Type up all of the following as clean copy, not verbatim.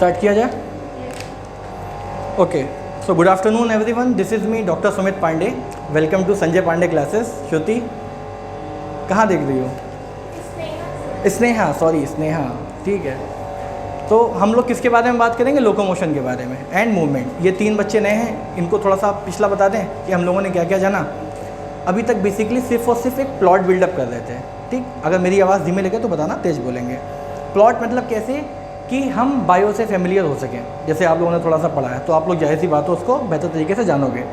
Start किया जाए? Okay, so good afternoon everyone, this is me doctor Sumit Pandey. Welcome to Sanjay Pandey classes. Shruti कहाँ देख रही हो? स्नेहा, सॉरी स्नेहा, ठीक है। तो हम लोग किसके बारे में बात करेंगे? लोकोमोशन के बारे में एंड मूवमेंट। ये 3 बच्चे नए हैं, इनको थोड़ा सा पिछला बता दें कि हम लोगों ने क्या क्या जाना। अभी तक बेसिकली सिर्फ और सिर्फ एक प्लॉट बिल्डअप कर रहे थे, ठीक। अगर मेरी आवाज़ धीमे लगे तो बताना, तेज़ बोलेंगे। प्लॉट मतलब कैसे कि हम बायो से फेमिलियर हो सकें, जैसे आप लोगों ने थोड़ा सा पढ़ा है तो आप लोग जाहिर सी बात है उसको बेहतर तरीके से जानोगे।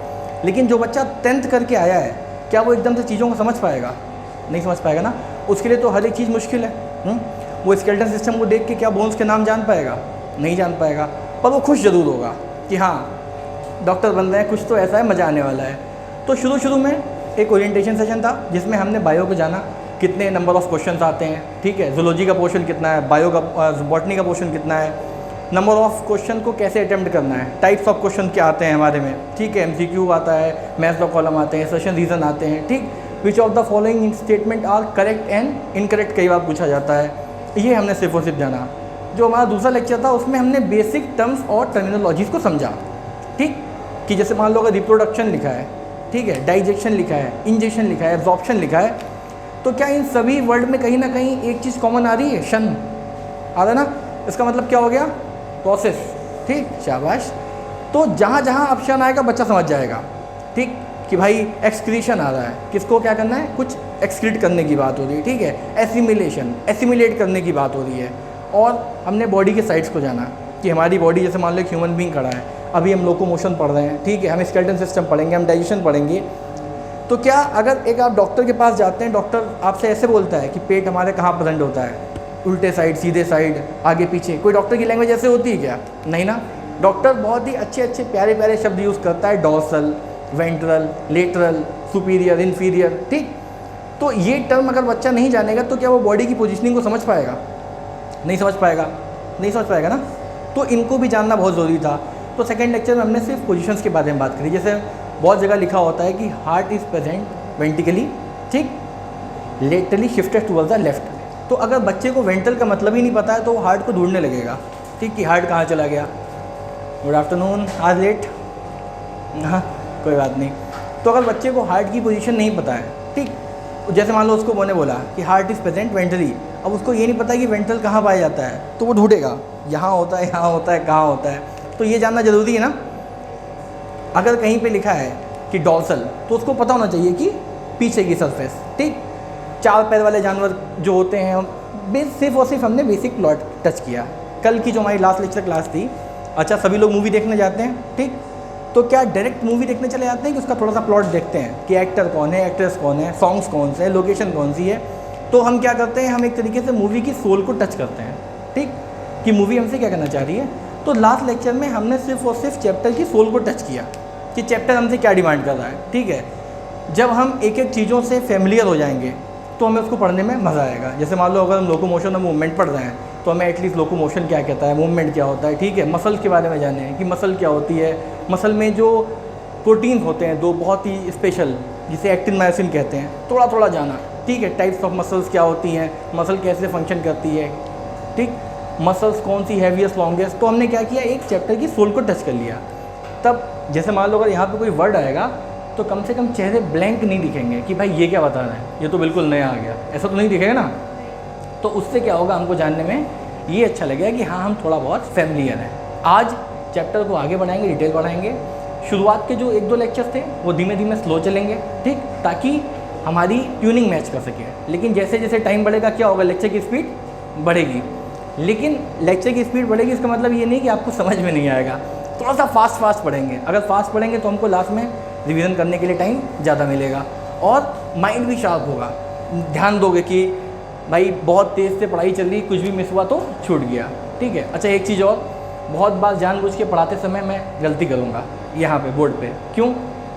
लेकिन जो बच्चा 10th करके आया है, क्या वो एकदम से चीज़ों को समझ पाएगा? नहीं समझ पाएगा ना। उसके लिए तो हर एक चीज़ मुश्किल है। वो स्केलेटन सिस्टम को देख के क्या बोन्स के नाम जान पाएगा? नहीं जान पाएगा। पर वो खुश ज़रूर होगा कि हाँ डॉक्टर बन रहे हैं, कुछ तो ऐसा है, मज़ा आने वाला है। तो शुरू में एक ओरिएंटेशन सेशन था जिसमें हमने बायो को जाना, कितने नंबर ऑफ़ क्वेश्चंस आते हैं, ठीक है। जूलॉजी का पोर्शन कितना है, बायो का बॉटनी का पोर्शन कितना है, नंबर ऑफ़ क्वेश्चन को कैसे अटेम्प्ट करना है, टाइप्स ऑफ क्वेश्चन क्या आते हैं हमारे में, ठीक है। MCQ आता है, मैथ्स का कॉलम आते हैं, सेशन रीज़न आते हैं, ठीक। Which of the following statement are correct and incorrect कई बार पूछा जाता है। ये हमने सिर्फ और सिर्फ जाना। जो हमारा दूसरा लेक्चर था उसमें हमने बेसिक टर्म्स और टर्मिनोलॉजीज़ को समझा, ठीक। कि जैसे मान लो अगर रिप्रोडक्शन लिखा है, ठीक है, डाइजेशन लिखा है, इंजेक्शन लिखा है, एब्जॉर्प्शन लिखा है, तो क्या इन सभी वर्ड में कहीं ना कहीं एक चीज़ कॉमन आ रही है? शन आ रहा है ना। इसका मतलब क्या हो गया? प्रोसेस, ठीक, शाबाश। तो जहाँ जहाँ ऑप्शन आएगा बच्चा समझ जाएगा, ठीक, कि भाई एक्सक्रीशन आ रहा है, किसको क्या करना है, कुछ एक्सक्रीट करने की बात हो रही है, ठीक है। एसिमिलेशन, एसिमिलेट करने की बात हो रही है। और हमने बॉडी के साइड्स को जाना कि हमारी बॉडी, जैसे मान लो एक ह्यूमन बीइंग खड़ा है, अभी हम लोकोमोशन पढ़ रहे हैं, ठीक है, हम स्केलेटन सिस्टम पढ़ेंगे, हम डाइजेशन पढ़ेंगे। तो क्या अगर एक आप डॉक्टर के पास जाते हैं, डॉक्टर आपसे ऐसे बोलता है कि पेट हमारे कहाँ प्रेजेंट होता है, उल्टे साइड, सीधे साइड, आगे पीछे, कोई डॉक्टर की लैंग्वेज ऐसे होती है क्या? नहीं ना। डॉक्टर बहुत ही अच्छे अच्छे प्यारे प्यारे शब्द यूज़ करता है, dorsal, ventral, lateral, superior, inferior, ठीक। तो ये टर्म अगर बच्चा नहीं जानेगा तो क्या वो बॉडी की पोजीशनिंग को समझ पाएगा? नहीं समझ पाएगा, नहीं समझ पाएगा ना। तो इनको भी जानना बहुत ज़रूरी था। तो सेकेंड लेक्चर में हमने सिर्फ पोजीशंस के बारे में बात करी। जैसे बहुत जगह लिखा होता है कि हार्ट इज़ प्रेजेंट वेंटिकली, ठीक, laterally shifted towards the left. तो अगर बच्चे को वेंट्रल का मतलब ही नहीं पता है तो वो हार्ट को ढूंढने लगेगा, ठीक, कि हार्ट कहाँ चला गया। गुड आफ्टरनून, आज लेट, हाँ कोई बात नहीं। तो अगर बच्चे को हार्ट की पोजीशन नहीं पता है, ठीक, जैसे मान लो उसको मैंने बोला कि हार्ट इज़ प्रेजेंट वेंट्रली, अब उसको ये नहीं पता कि वेंट्रल कहाँ पाया जाता है, तो वो ढूंढेगा यहाँ होता है, यहाँ होता है, कहाँ होता है। तो ये जानना ज़रूरी है ना। अगर कहीं पे लिखा है कि डॉर्सल, तो उसको पता होना चाहिए कि पीछे की सरफेस, ठीक। 4 पैर वाले जानवर जो होते हैं, सिर्फ और सिर्फ हमने बेसिक प्लॉट टच किया। कल की जो हमारी लास्ट लेक्चर क्लास थी, अच्छा सभी लोग मूवी देखने जाते हैं, ठीक। तो क्या डायरेक्ट मूवी देखने चले जाते हैं कि उसका थोड़ा सा प्लॉट देखते हैं कि एक्टर कौन है, एक्ट्रेस कौन है, सॉन्ग्स कौन से हैं, लोकेशन कौन सी है। तो हम क्या करते हैं, हम एक तरीके से मूवी की सोल को टच करते हैं, ठीक, कि मूवी हमसे क्या करना चाह रही है। तो लास्ट लेक्चर में हमने सिर्फ और सिर्फ चैप्टर की सोल को टच किया कि चैप्टर हमसे क्या डिमांड कर रहा है, ठीक है। जब हम एक एक चीज़ों से फेमिलियर हो जाएंगे तो हमें उसको पढ़ने में मज़ा आएगा। जैसे मान लो अगर हम लोकोमोशन और मूवमेंट पढ़ रहे हैं तो हमें एटलीस्ट लोकोमोशन क्या कहता है, मूवमेंट क्या होता है, ठीक है। मसल के बारे में जाने कि मसल क्या होती है, मसल में जो प्रोटीन्स होते हैं 2 बहुत ही स्पेशल, जिसे एक्टिन मायोसिन कहते हैं, थोड़ा थोड़ा जाना, ठीक है। टाइप्स ऑफ मसल्स क्या होती हैं, मसल कैसे फंक्शन करती है, ठीक, मसल्स कौन सी हैवीएस्ट लॉन्गेस्ट। तो हमने क्या किया, एक चैप्टर की सोल को टच कर लिया। तब जैसे मान लो अगर यहाँ पे कोई वर्ड आएगा तो कम से कम चेहरे ब्लैंक नहीं दिखेंगे कि भाई ये क्या बता रहे हैं, ये तो बिल्कुल नया आ गया, ऐसा तो नहीं दिखेगा ना। तो उससे क्या होगा, हमको जानने में ये अच्छा लगेगा कि हाँ हम थोड़ा बहुत फेमिलियर हैं। आज चैप्टर को आगे बढ़ाएंगे, डिटेल बढ़ाएंगे। शुरुआत के जो 1-2 लेक्चर्स थे वो धीमे धीमे स्लो चलेंगे, ठीक, ताकि हमारी ट्यूनिंग मैच कर सके। लेकिन जैसे जैसे टाइम बढ़ेगा क्या होगा, लेक्चर की स्पीड बढ़ेगी। लेकिन लेक्चर की स्पीड बढ़ेगी इसका मतलब ये नहीं कि आपको समझ में नहीं आएगा, थोड़ा सा फास्ट पढ़ेंगे। अगर फास्ट पढ़ेंगे तो हमको लास्ट में रिवीजन करने के लिए टाइम ज़्यादा मिलेगा और माइंड भी शार्प होगा। ध्यान दोगे कि भाई बहुत तेज़ से पढ़ाई चल रही, कुछ भी मिस हुआ तो छूट गया, ठीक है। अच्छा एक चीज़ और, बहुत बार जानबूझ के पढ़ाते समय मैं गलती करूँगा यहाँ पे बोर्ड पे, क्यों,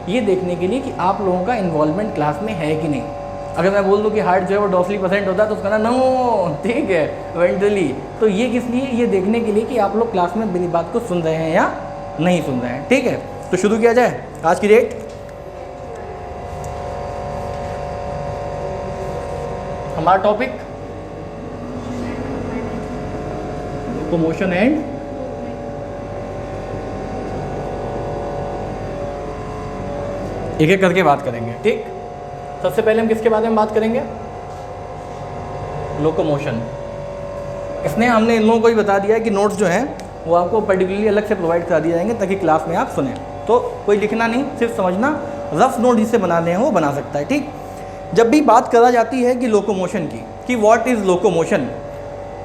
ये देखने के लिए कि आप लोगों का इन्वॉल्वमेंट क्लास में है कि नहीं। अगर मैं बोल दूँ कि हार्ट जो है वो डॉर्सली प्रेजेंट होता है तो उसका ना नो, ठीक है, वेंट्रली। तो ये किस लिए, ये देखने के लिए कि आप लोग क्लास में मेरी बात को सुन रहे हैं या नहीं सुन रहे हैं, ठीक है। तो शुरू किया जाए। आज की डेट, हमारा टॉपिक लोकोमोशन एंड एक एक करके बात करेंगे, ठीक। सबसे पहले हम किसके बारे में बात करेंगे? लोकोमोशन। इसने हमने इन लोगों को भी बता दिया है कि नोट्स जो हैं वो आपको पर्टिकुलरली अलग से प्रोवाइड करा दिए जाएंगे ताकि क्लास में आप सुने। तो कोई लिखना नहीं, सिर्फ समझना, रफ नोट जिससे बनाने हैं वो बना सकता है, ठीक। जब भी बात करा जाती है कि लोकोमोशन की, कि व्हाट इज़ लोकोमोशन,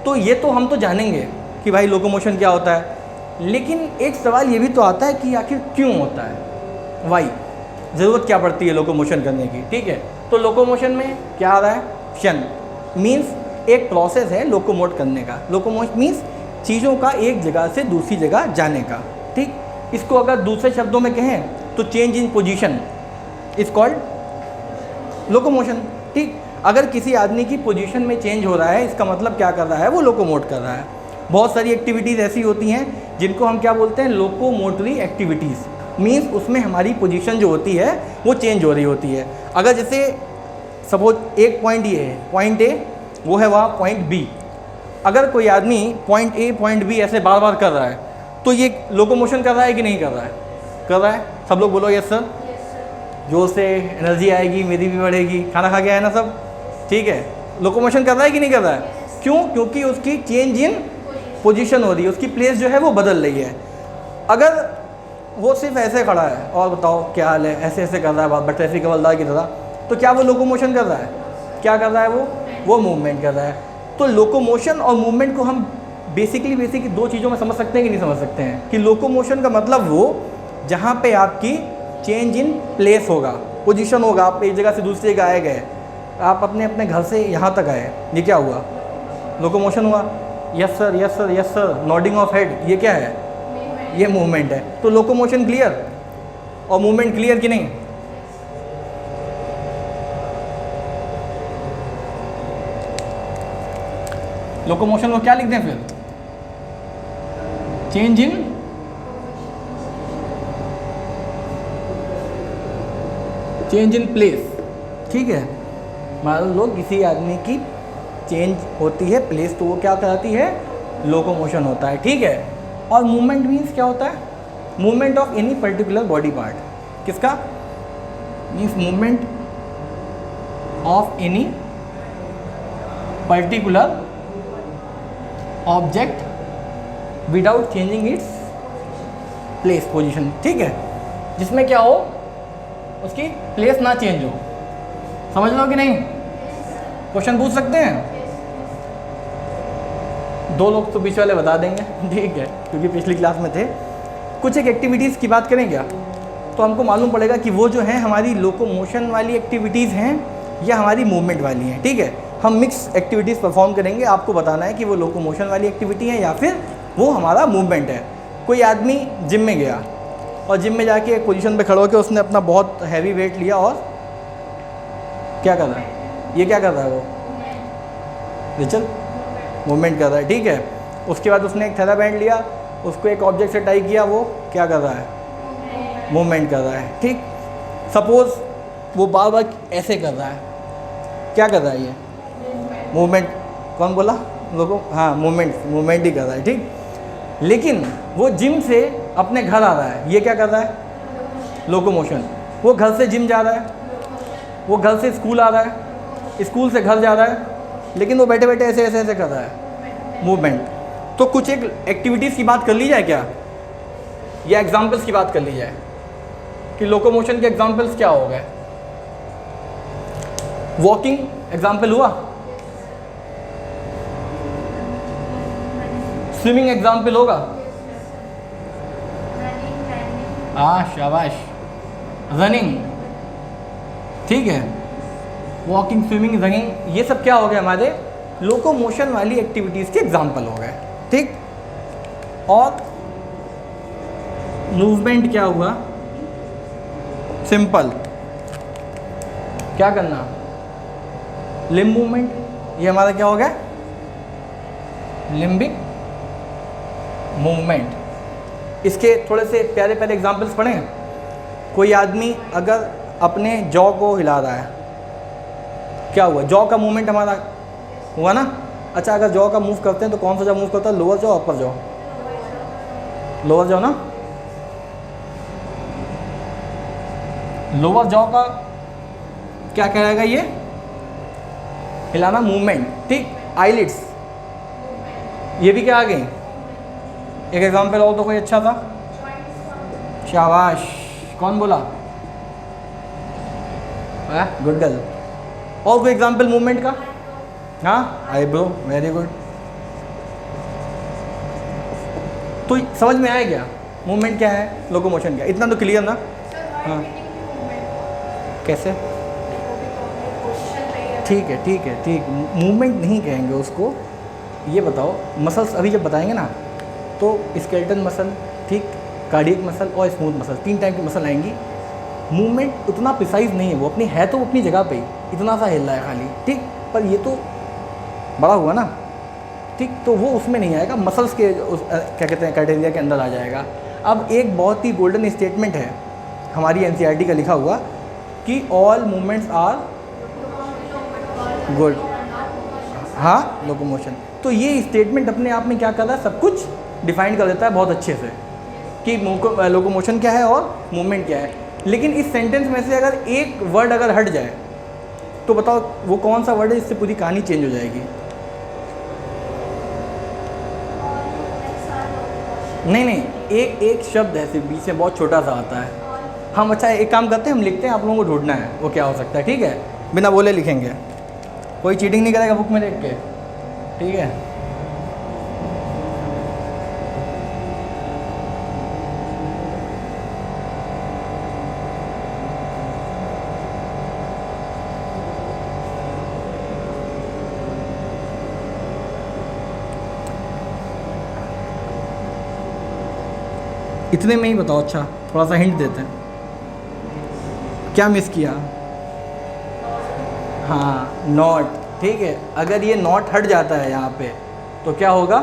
तो ये तो हम तो जानेंगे कि भाई लोकोमोशन क्या होता है, लेकिन एक सवाल ये भी तो आता है कि आखिर क्यों होता है, वाई, ज़रूरत क्या पड़ती है लोकोमोशन करने की, ठीक है। तो लोकोमोशन में क्या आ रहा है? शन मीन्स एक प्रोसेस है लोकोमोट करने का। लोकोमोशन मीन्स चीज़ों का एक जगह से दूसरी जगह जाने का, ठीक। इसको अगर दूसरे शब्दों में कहें तो change in position is called locomotion, ठीक। अगर किसी आदमी की पोजीशन में चेंज हो रहा है, इसका मतलब क्या कर रहा है? वो लोकोमोट कर रहा है। बहुत सारी एक्टिविटीज़ ऐसी होती हैं जिनको हम क्या बोलते हैं? Locomotory activities. मीन्स उसमें हमारी पोजीशन जो होती है वो चेंज हो रही होती है। अगर जैसे सपोज एक पॉइंट ये है, पॉइंट ए, वो है वहाँ पॉइंट बी। अगर कोई आदमी पॉइंट ए पॉइंट बी ऐसे बार बार कर रहा है तो ये लोकोमोशन कर रहा है कि नहीं कर रहा है? कर रहा है। सब लोग बोलो यस सर। जोर से, एनर्जी आएगी, मेरी भी बढ़ेगी। खाना खा के आया ना सब, ठीक है। लोकोमोशन कर रहा है कि नहीं कर रहा है? क्यों? क्योंकि उसकी चेंज इन पोजीशन हो रही है, उसकी प्लेस जो है वो बदल रही है। अगर वो सिर्फ ऐसे खड़ा है और बताओ क्या हाल है, ऐसे ऐसे कर रहा है बट ट्रैफिक हवलदार की तरह, तो क्या वो लोकोमोशन कर रहा है? क्या कर रहा है वो मूवमेंट कर रहा है। तो लोकोमोशन और मूवमेंट को हम बेसिकली दो चीज़ों में समझ सकते हैं कि नहीं समझ सकते हैं? कि लोकोमोशन का मतलब वो जहाँ पे आपकी चेंज इन प्लेस होगा, पोजीशन होगा, आप एक जगह से दूसरी जगह आए गए, आप अपने अपने घर से यहाँ तक आए, ये क्या हुआ? लोकोमोशन हुआ। Yes sir, yes sir, yes sir, nodding of head, ये क्या है? ये मूवमेंट है। तो लोकोमोशन क्लियर और मूवमेंट क्लियर कि नहीं? लोकोमोशन को क्या लिख दें फिर? चेंज इन प्लेस, ठीक है। मान लो किसी आदमी की चेंज होती है प्लेस, तो वो क्या कहलाती है? लोकोमोशन होता है, ठीक है। और मूवमेंट मीन्स क्या होता है? Movement of any particular body part. किसका? Means movement of any particular object without changing its place, position, ठीक है। जिसमें क्या हो? उसकी प्लेस ना चेंज हो। समझ लो कि नहीं? क्वेश्चन पूछ सकते हैं। दो लोग तो पीछे वाले बता देंगे, ठीक है, क्योंकि पिछली क्लास में थे। कुछ एक एक्टिविटीज़ की बात करें क्या, तो हमको मालूम पड़ेगा कि वो जो है हमारी लोकोमोशन वाली एक्टिविटीज़ हैं या हमारी मूवमेंट वाली हैं, ठीक है। हम मिक्स एक्टिविटीज़ परफॉर्म करेंगे, आपको बताना है कि वो लोकोमोशन वाली एक्टिविटी है या फिर वो हमारा मूवमेंट है। कोई आदमी जिम में गया और जिम में जाके एक पोजीशन पे खड़े होकर उसने अपना बहुत हैवी वेट लिया और क्या कर रहा है? ये क्या कर रहा है? वो रिचल मूवमेंट कर रहा है, ठीक है। उसके बाद उसने एक थैला बैंड लिया, उसको एक ऑब्जेक्ट से टाई किया, वो क्या कर रहा है? मूवमेंट कर रहा है, ठीक। सपोज़ वो बार बार ऐसे कर रहा है, क्या कर रहा है? ये मूवमेंट। कौन बोला? लोगों, हाँ, मूवमेंट ही कर रहा है, ठीक। लेकिन वो जिम से अपने घर आ रहा है, ये क्या कर रहा है? लोकोमोशन। वो घर से जिम जा रहा है, वो घर से स्कूल आ रहा है, स्कूल से घर जा रहा है, लेकिन वो बैठे बैठे ऐसे ऐसे ऐसे कर रहा है, मूवमेंट। तो कुछ एक एक्टिविटीज़ की बात कर ली जाए क्या, या एग्जाम्पल्स की बात कर ली जाए कि लोकोमोशन के एग्जाम्पल्स क्या हो गए? वॉकिंग एग्जाम्पल हुआ, स्विमिंग एग्जाम्पल होगा, हाँ शाबाश, रनिंग, ठीक है। वॉकिंग, स्विमिंग, रनिंग, ये सब क्या हो गए? हमारे लोकोमोशन वाली एक्टिविटीज़ के एग्जाम्पल हो गए, ठीक। और मूवमेंट क्या हुआ? सिंपल, क्या करना? लिम्ब मूवमेंट, ये हमारा क्या हो गया? Limbic movement. इसके थोड़े से प्यारे प्यारे एग्जाम्पल्स पढ़ें। कोई आदमी अगर अपने जॉ को हिला रहा है, क्या हुआ? जॉ का मूवमेंट हमारा हुआ ना। अच्छा, अगर जॉ का मूव करते हैं तो कौन सा जॉ मूव करता है? लोअर जॉ, अपर जॉ? लोअर जॉ ना। लोअर जॉ का क्या कहलाएगा ये? हिलाना, मूवमेंट, ठीक। आईलिड्स, ये भी क्या आ गई? एक एग्जांपल और तो कोई अच्छा था। शाबाश, कौन बोला? Good girl. और कोई एग्जांपल मूवमेंट का? हाँ, आईब्रो, वेरी गुड। तो समझ में आया क्या मूवमेंट क्या है, लोकोमोशन क्या है? इतना तो क्लियर ना? हाँ, कैसे? ठीक है ठीक है ठीक, मूवमेंट नहीं कहेंगे उसको। ये बताओ, मसल्स अभी जब बताएंगे ना तो स्केलेटन मसल, ठीक, कार्डियक मसल और स्मूथ मसल, 3 टाइप की मसल आएंगी। मूवमेंट उतना प्रिसाइज नहीं है, वो अपनी है तो अपनी जगह पे ही, इतना सा हिल रहा है खाली, ठीक, पर ये तो बड़ा हुआ ना, ठीक, तो वो उसमें नहीं आएगा, मसल्स के क्या कहते हैं क्राइटेरिया के अंदर आ जाएगा। अब एक बहुत ही गोल्डन स्टेटमेंट है हमारी एनसीईआरटी का लिखा हुआ कि ऑल मूवमेंट्स आर गुड, हाँ, लोकोमोशन। तो ये स्टेटमेंट अपने आप में क्या कर रहा है, सब कुछ डिफाइन कर देता है बहुत अच्छे से कि लोकोमोशन क्या है और मूवमेंट क्या है। लेकिन इस सेंटेंस में से अगर एक वर्ड अगर हट जाए तो बताओ वो कौन सा वर्ड है जिससे पूरी कहानी चेंज हो जाएगी? नहीं, एक शब्द है सिर्फ, बीच में बहुत छोटा सा आता है। हम अच्छा एक काम करते हैं, हम लिखते हैं, आप लोगों को ढूंढना है वो क्या हो सकता है, ठीक है? बिना बोले लिखेंगे, कोई चीटिंग नहीं करेगा बुक में देख के, ठीक है? इतने में ही बताओ। अच्छा, थोड़ा सा हिंट देते हैं, क्या मिस किया? हाँ, नॉट, ठीक है। अगर ये नॉट हट जाता है यहाँ पे तो क्या होगा?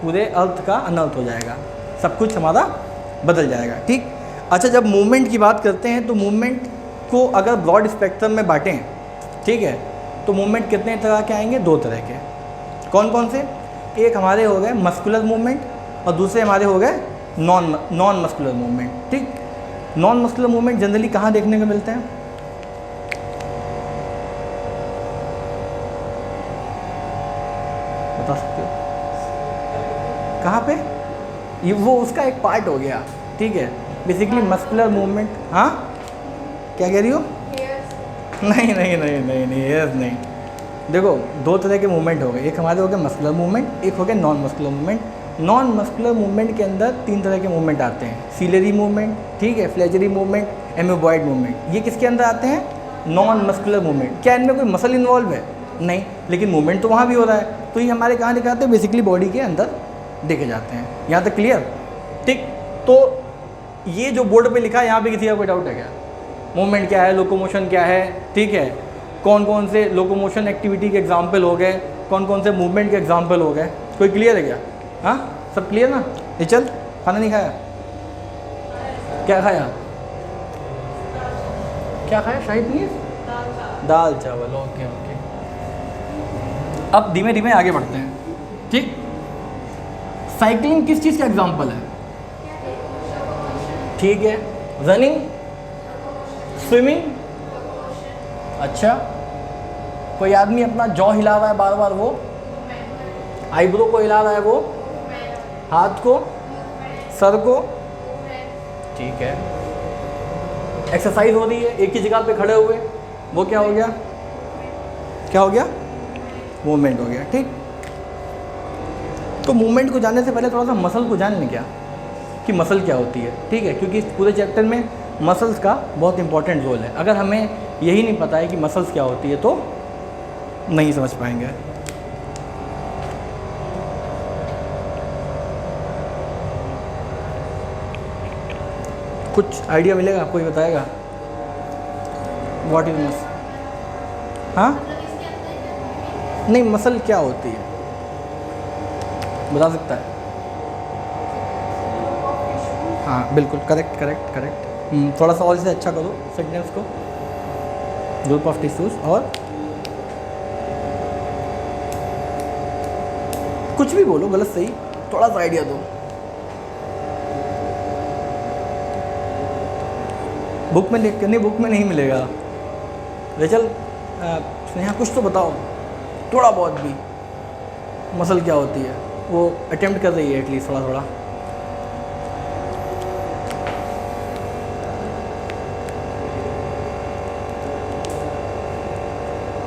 पूरे अर्थ का अनर्थ हो जाएगा, सब कुछ हमारा बदल जाएगा, ठीक। अच्छा, जब मूवमेंट की बात करते हैं तो मूवमेंट को अगर ब्रॉड स्पेक्ट्रम में बांटें, ठीक है, तो मूवमेंट कितने तरह के आएंगे? 2 तरह के। कौन कौन से? एक हमारे हो गए मस्कुलर मूवमेंट और दूसरे हमारे हो गए नॉन मस्कुलर मूवमेंट, ठीक। नॉन मस्कुलर मूवमेंट जनरली कहाँ देखने को मिलते हैं? बता सकते हो कहाँ पे? ये वो उसका एक पार्ट हो गया, ठीक है। बेसिकली मस्कुलर मूवमेंट, हाँ, क्या कह रही हो? नहीं, हेयर्स नहीं। देखो, 2 तरह के मूवमेंट हो गए, एक हमारे हो गए मस्कुलर मूवमेंट, एक हो गया non muscular movement. Non muscular movement के अंदर 3 तरह के मूवमेंट आते हैं, सीलरी मूवमेंट, ठीक है, फ्लेचरी मूवमेंट, एमोबॉइड मूवमेंट। ये किसके अंदर आते हैं? Non muscular movement. क्या इनमें कोई मसल इन्वॉल्व है? नहीं, लेकिन मूवमेंट तो वहाँ भी हो रहा है। तो ये हमारे कहाँ दिखाते हैं? बेसिकली बॉडी के अंदर देखे जाते हैं। यहाँ तक क्लियर, ठीक। तो ये जो बोर्ड पे लिखा है, यहाँ पे किसी का कोई डाउट है क्या? मूवमेंट क्या है, लोकोमोशन क्या है, ठीक है, कौन कौन से लोकोमोशन एक्टिविटी के एग्जाम्पल हो गए, कौन कौन से मूवमेंट के एग्जाम्पल हो गए, कोई क्लियर है क्या? हाँ, सब क्लियर ना? ये चल, खाना नहीं खाया? क्या खाया? क्या खाया? शाही पनीर, दाल चावल, ओके ओके। अब धीमे धीमे आगे बढ़ते हैं, ठीक। साइकिलिंग किस चीज़ का एग्जाम्पल है? ठीक है। रनिंग, स्विमिंग, अच्छा। कोई आदमी अपना जॉ हिला रहा है बार बार, वो आईब्रो को हिला रहा है, वो हाथ को, सर को, ठीक है। एक्सरसाइज हो रही है एक ही जगह पे खड़े हुए, वो क्या हो गया? क्या हो गया? मूवमेंट हो गया, ठीक। तो मूवमेंट को जानने से पहले थोड़ा सा मसल को जान लें क्या, कि मसल क्या होती है, ठीक है, क्योंकि इस पूरे चैप्टर में मसल्स का बहुत इंपॉर्टेंट रोल है। अगर हमें यही नहीं पता है कि मसल्स क्या होती है तो नहीं समझ पाएंगे। कुछ आइडिया मिलेगा? कोई बताएगा? What is muscle? हाँ, नहीं, मसल क्या होती है बता सकता है? हाँ, बिल्कुल करेक्ट करेक्ट करेक्ट। थोड़ा सा और इसे अच्छा करो सेंटेंस को। ग्रुप ऑफ टिश्यूज, और कुछ भी बोलो, गलत सही, थोड़ा सा आइडिया दो। बुक में देख नहीं, बुक में नहीं मिलेगा। रेचल, स्नेहा कुछ तो बताओ थोड़ा बहुत भी, मसल क्या होती है। वो अटेम्प्ट कर रही है एटलीस्ट थोड़ा थोड़ा।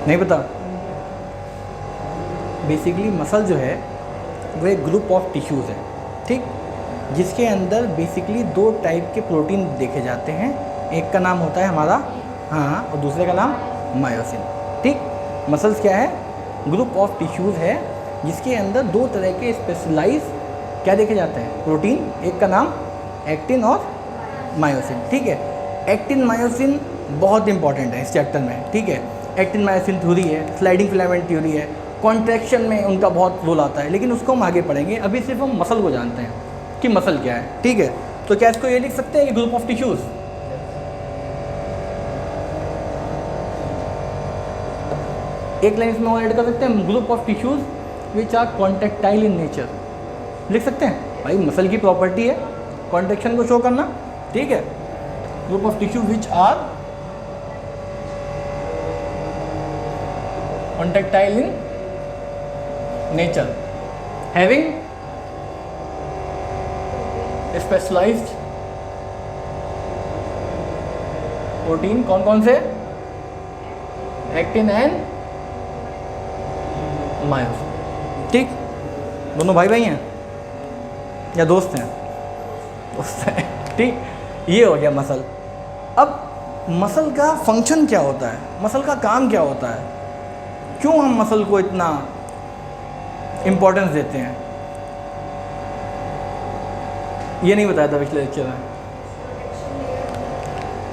नहीं पता। बेसिकली मसल जो है वो एक ग्रुप ऑफ टिश्यूज़ है, ठीक, जिसके अंदर बेसिकली 2 टाइप के प्रोटीन देखे जाते हैं। एक का नाम होता है हमारा, हाँ, और दूसरे का नाम मायोसिन, ठीक। मसल्स क्या है? ग्रुप ऑफ टिश्यूज़ है जिसके अंदर 2 तरह के स्पेशलाइज क्या देखे जाते हैं, प्रोटीन। एक का नाम एक्टिन और मायोसिन, ठीक है। एक्टिन मायोसिन बहुत इंपॉर्टेंट है इस चैप्टर में, ठीक है। एक्टिन मायोसिन थ्योरी है, स्लाइडिंग फिलामेंट थ्योरी है, कॉन्ट्रैक्शन में उनका बहुत रोल आता है, लेकिन उसको हम आगे पढ़ेंगे। अभी सिर्फ हम मसल को जानते हैं कि मसल क्या है, ठीक है। तो क्या इसको ये लिख सकते हैं कि ग्रुप ऑफ टिश्यूज़? एक लाइन इसमें और ऐड कर सकते हैं, group of tissues which are contractile in nature, लिख सकते हैं। भाई मसल की प्रॉपर्टी है कॉन्ट्रैक्शन को शो करना, ठीक है। Group of tissue which are contractile in nature, having specialised protein. कौन कौन से? एक्टिन एंड मायोसिन, ठीक। दोनों भाई भाई हैं या दोस्त हैं? दोस्त हैं, ठीक। ये हो गया मसल। अब मसल का फंक्शन क्या होता है, मसल का काम क्या होता है, क्यों हम मसल को इतना इम्पोर्टेंस देते हैं, ये नहीं बताया था पिछले लेक्चर में,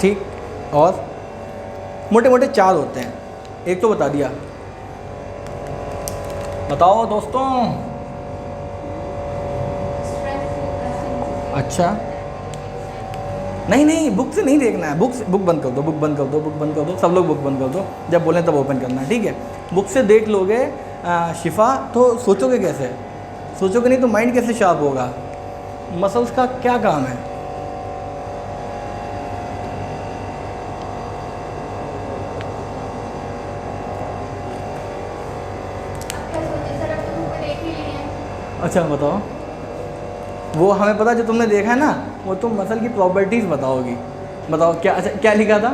ठीक। और मोटे मोटे 4 होते हैं, एक तो बता दिया। बताओ दोस्तों। अच्छा, नहीं बुक से नहीं देखना है, बुक बंद कर दो, बुक बंद कर दो, बुक बंद कर दो, सब लोग बुक बंद कर दो, जब बोलें तब ओपन करना, ठीक है। बुक से देख लोगे शिफा तो सोचोगे कैसे, सोचोगे नहीं तो माइंड कैसे शार्प होगा। मसल्स का क्या काम है? अच्छा बताओ। वो हमें पता, जो तुमने देखा है ना, वो तुम मसल की प्रॉपर्टीज़ बताओगी। बताओ क्या, अच्छा क्या लिखा था,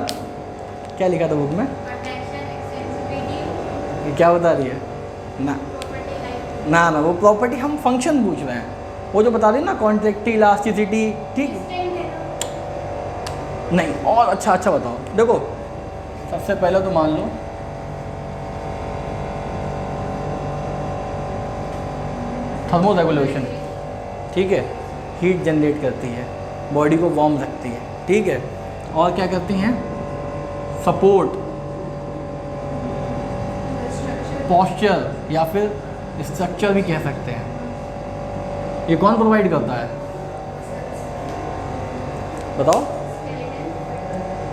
क्या लिखा था बुक में? क्या बता रही है? ना ना ना, वो प्रॉपर्टी, हम फंक्शन पूछ रहे हैं। वो जो बता रही ना, कॉन्ट्रैक्टिल, इलास्टिसिटी, ठीक। नहीं, और अच्छा बताओ। देखो सबसे पहले तो मान लो थर्मोरेगुलेशन, ठीक है, हीट जनरेट करती है, बॉडी को वार्म रखती है, ठीक है। और क्या करती हैं? सपोर्ट, पोस्चर या फिर स्ट्रक्चर भी कह सकते हैं। ये कौन प्रोवाइड करता है? बताओ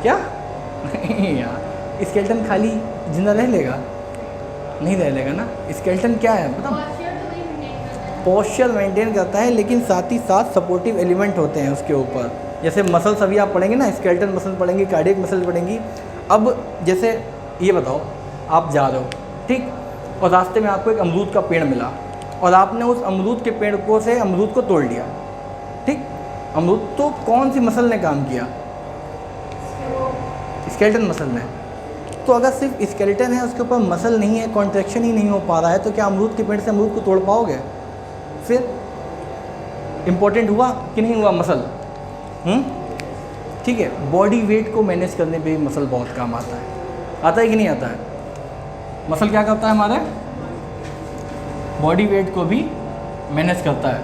क्या? नहीं यार, स्केलेटन खाली जिंदा रह लेगा? नहीं रह लेगा ना। स्केलेटन क्या है बताओ? पोस्चर मेंटेन करता है, लेकिन साथ ही साथ सपोर्टिव एलिमेंट होते हैं उसके ऊपर। जैसे मसल्स अभी आप पढ़ेंगे ना, स्केलेटन मसल पढ़ेंगे, कार्डियक मसल पढ़ेंगी। अब जैसे ये बताओ, आप जा रहे हो, ठीक, और रास्ते में आपको एक अमरूद का पेड़ मिला और आपने उस अमरूद के पेड़ को से अमरूद को तोड़ लिया, ठीक। अमरूद तो कौन सी मसल ने काम किया? स्केलेटन मसल ने। तो अगर सिर्फ स्केलेटन है, उसके ऊपर मसल नहीं है, कॉन्ट्रैक्शन ही नहीं हो पा रहा है, तो क्या अमरूद के पेड़ से अमरूद को तोड़ पाओगे? फिर इम्पोर्टेंट हुआ कि नहीं हुआ मसल? ठीक है। बॉडी वेट को मैनेज करने पे भी मसल बहुत काम आता है कि नहीं आता है? मसल क्या करता है हमारे? बॉडी वेट को भी मैनेज करता है।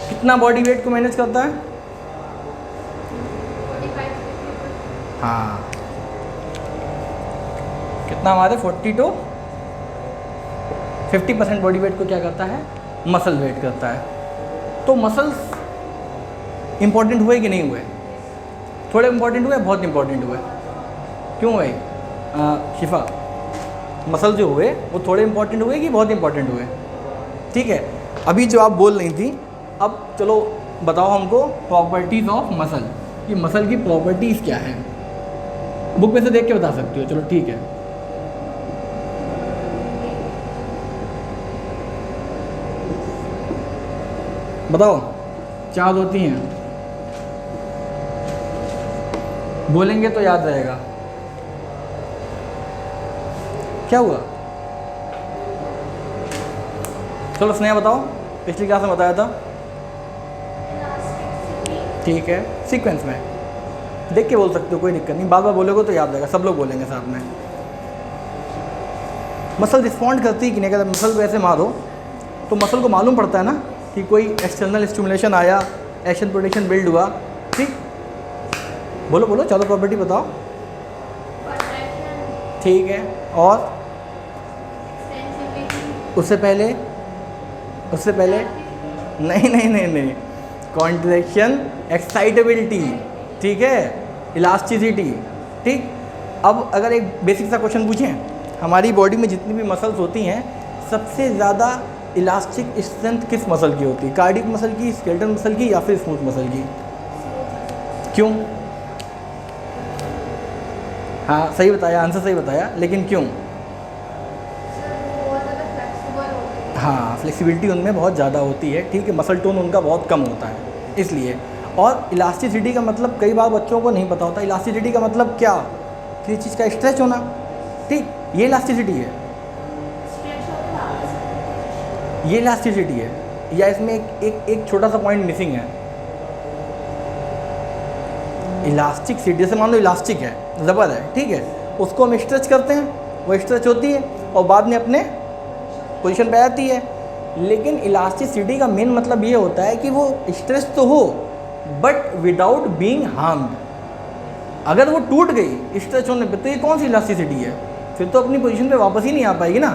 कितना बॉडी वेट को मैनेज करता है? हाँ, कितना हमारे 40 to 50% बॉडी वेट को क्या करता है? मसल वेट करता है। तो मसल्स इंपॉर्टेंट हुए कि नहीं हुए? थोड़े इंपॉर्टेंट हुए, बहुत इंपॉर्टेंट हुए। क्यों हुए शिफा? मसल जो हुए वो थोड़े इंपॉर्टेंट हुए कि बहुत इंपॉर्टेंट हुए? ठीक है, अभी जो आप बोल रही थी, अब चलो बताओ हमको प्रॉपर्टीज़ ऑफ मसल, कि मसल की प्रॉपर्टीज़ क्या हैं। बुक में से देख के बता सकती हो, चलो ठीक है। बताओ, चार होती हैं, बोलेंगे तो याद रहेगा। क्या हुआ? चलो स्नेहा बताओ, पिछली क्लास में बताया था। ठीक है, सीक्वेंस में देख के बोल सकते हो, कोई दिक्कत नहीं, बार बार बोलोगे तो याद रहेगा, सब लोग बोलेंगे साथ में। मसल रिस्पॉन्ड करती है कि नहीं? अगर मसल को ऐसे मारो तो मसल को मालूम पड़ता है ना कि कोई एक्सटर्नल स्टिमुलेशन आया, एक्शन पोटेंशियल बिल्ड हुआ। ठीक, बोलो बोलो, चलो प्रॉपर्टी बताओ। ठीक है, और उससे पहले नहीं नहीं नहीं नहीं, कॉन्ट्रैक्शन, एक्साइटेबिलिटी, ठीक है, इलास्टिसिटी। ठीक, अब अगर एक बेसिक सा क्वेश्चन पूछें, हमारी बॉडी में जितनी भी मसल्स होती हैं, सबसे ज़्यादा इलास्टिक स्ट्रेंथ किस मसल की होती है? कार्डियक मसल की, स्केलेटल मसल की, या फिर स्मूथ मसल की? क्यों? हाँ सही बताया, आंसर सही बताया, लेकिन क्यों? हाँ, फ्लेक्सिबिलिटी उनमें बहुत ज़्यादा होती है, ठीक है, मसल टोन उनका बहुत कम होता है, इसलिए। और इलास्टिसिटी का मतलब कई बार बच्चों को नहीं पता होता। इलास्टिसिटी का मतलब क्या? किसी चीज़ का स्ट्रेच होना, ठीक, ये इलास्टिसिटी है, ये इलास्टिसिटी है। या इसमें एक छोटा सा पॉइंट मिसिंग है। इलास्टिक सीट, जैसे मान लो इलास्टिक है, रबर है, ठीक है, उसको हम स्ट्रेच करते हैं, वो स्ट्रेच होती है और बाद में अपने पोजीशन पे आती है। लेकिन इलास्टिसिटी का मेन मतलब ये होता है कि वो स्ट्रेच तो हो बट विदाउट बीइंग हार्म्ड। अगर वो टूट गई स्ट्रेच होने पे तो ये कौन सी इलास्टिसिटी है? फिर तो अपनी पोजीशन पे वापस ही नहीं आ पाएगी ना।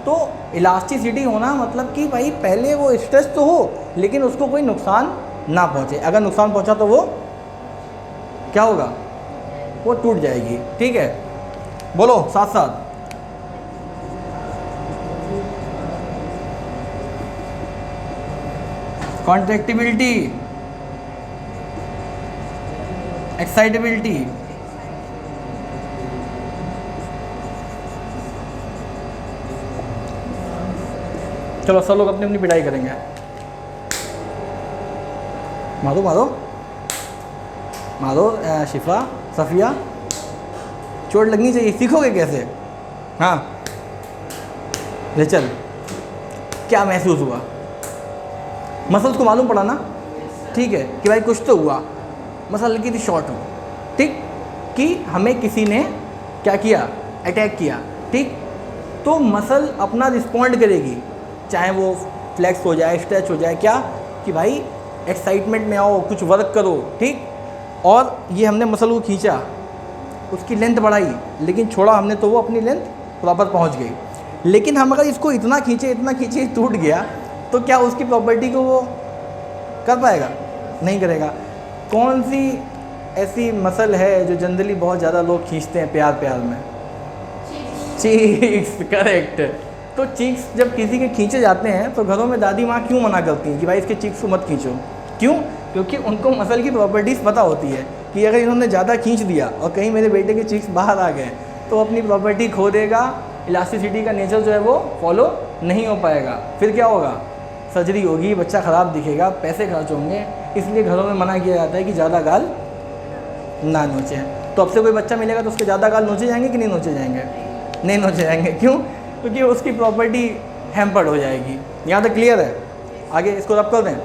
तो इलास्टिसिटी होना मतलब कि भाई पहले वो स्ट्रेच तो हो लेकिन उसको कोई नुकसान ना पहुँचे। अगर नुकसान पहुँचा तो वो क्या होगा? वो टूट जाएगी। ठीक है, बोलो साथ साथ। कॉन्ट्रैक्टिबिलिटी, एक्साइटेबिलिटी, चलो सब लोग अपनी अपनी पिटाई करेंगे। मारो मारो मारो, शिफा, सफ़िया, चोट लगनी चाहिए, सीखोगे कैसे? हाँ रेचल, क्या महसूस हुआ? मसल्स को मालूम पड़ा ना, ठीक है, कि भाई कुछ तो हुआ, मसल हल्की सी शॉर्ट हो, ठीक, कि हमें किसी ने क्या किया? अटैक किया, ठीक। तो मसल अपना रिस्पॉन्ड करेगी, चाहे वो फ्लेक्स हो जाए, स्ट्रेच हो जाए, क्या कि भाई एक्साइटमेंट में आओ, कुछ वर्क करो, ठीक। और ये हमने मसल को खींचा, उसकी लेंथ बढ़ाई, लेकिन छोड़ा हमने तो वो अपनी लेंथ प्रॉपर पहुंच गई। लेकिन हम अगर इसको इतना खींचे टूट गया तो क्या उसकी प्रॉपर्टी को वो कर पाएगा? नहीं करेगा। कौन सी ऐसी मसल है जो जनरली बहुत ज़्यादा लोग खींचते हैं प्यार प्यार में? Cheeks, correct. तो चीक्स जब किसी के खींचे जाते हैं तो घरों में दादी माँ क्यों मना करती हैं कि भाई इसके चीक्स को मत खींचो? क्यों? क्योंकि उनको मसल की प्रॉपर्टीज़ पता होती है कि अगर इन्होंने ज़्यादा खींच दिया और कहीं मेरे बेटे के चीक्स बाहर आ गए तो अपनी प्रॉपर्टी खो देगा, इलास्टिसिटी का नेचर जो है वो फॉलो नहीं हो पाएगा। फिर क्या होगा? सर्जरी होगी, बच्चा ख़राब दिखेगा, पैसे खर्च होंगे। इसलिए घरों में मना किया जाता है कि ज़्यादा गाल ना नोचें। तो अब से कोई बच्चा मिलेगा तो उसके ज़्यादा गाल नोचे जाएंगे कि नहीं नोचे जाएंगे? नहीं नोचे जाएंगे। क्यों? क्योंकि उसकी प्रॉपर्टी हैम्पर्ड हो जाएगी। यहाँ तक क्लियर है? आगे इसको रब कर दें।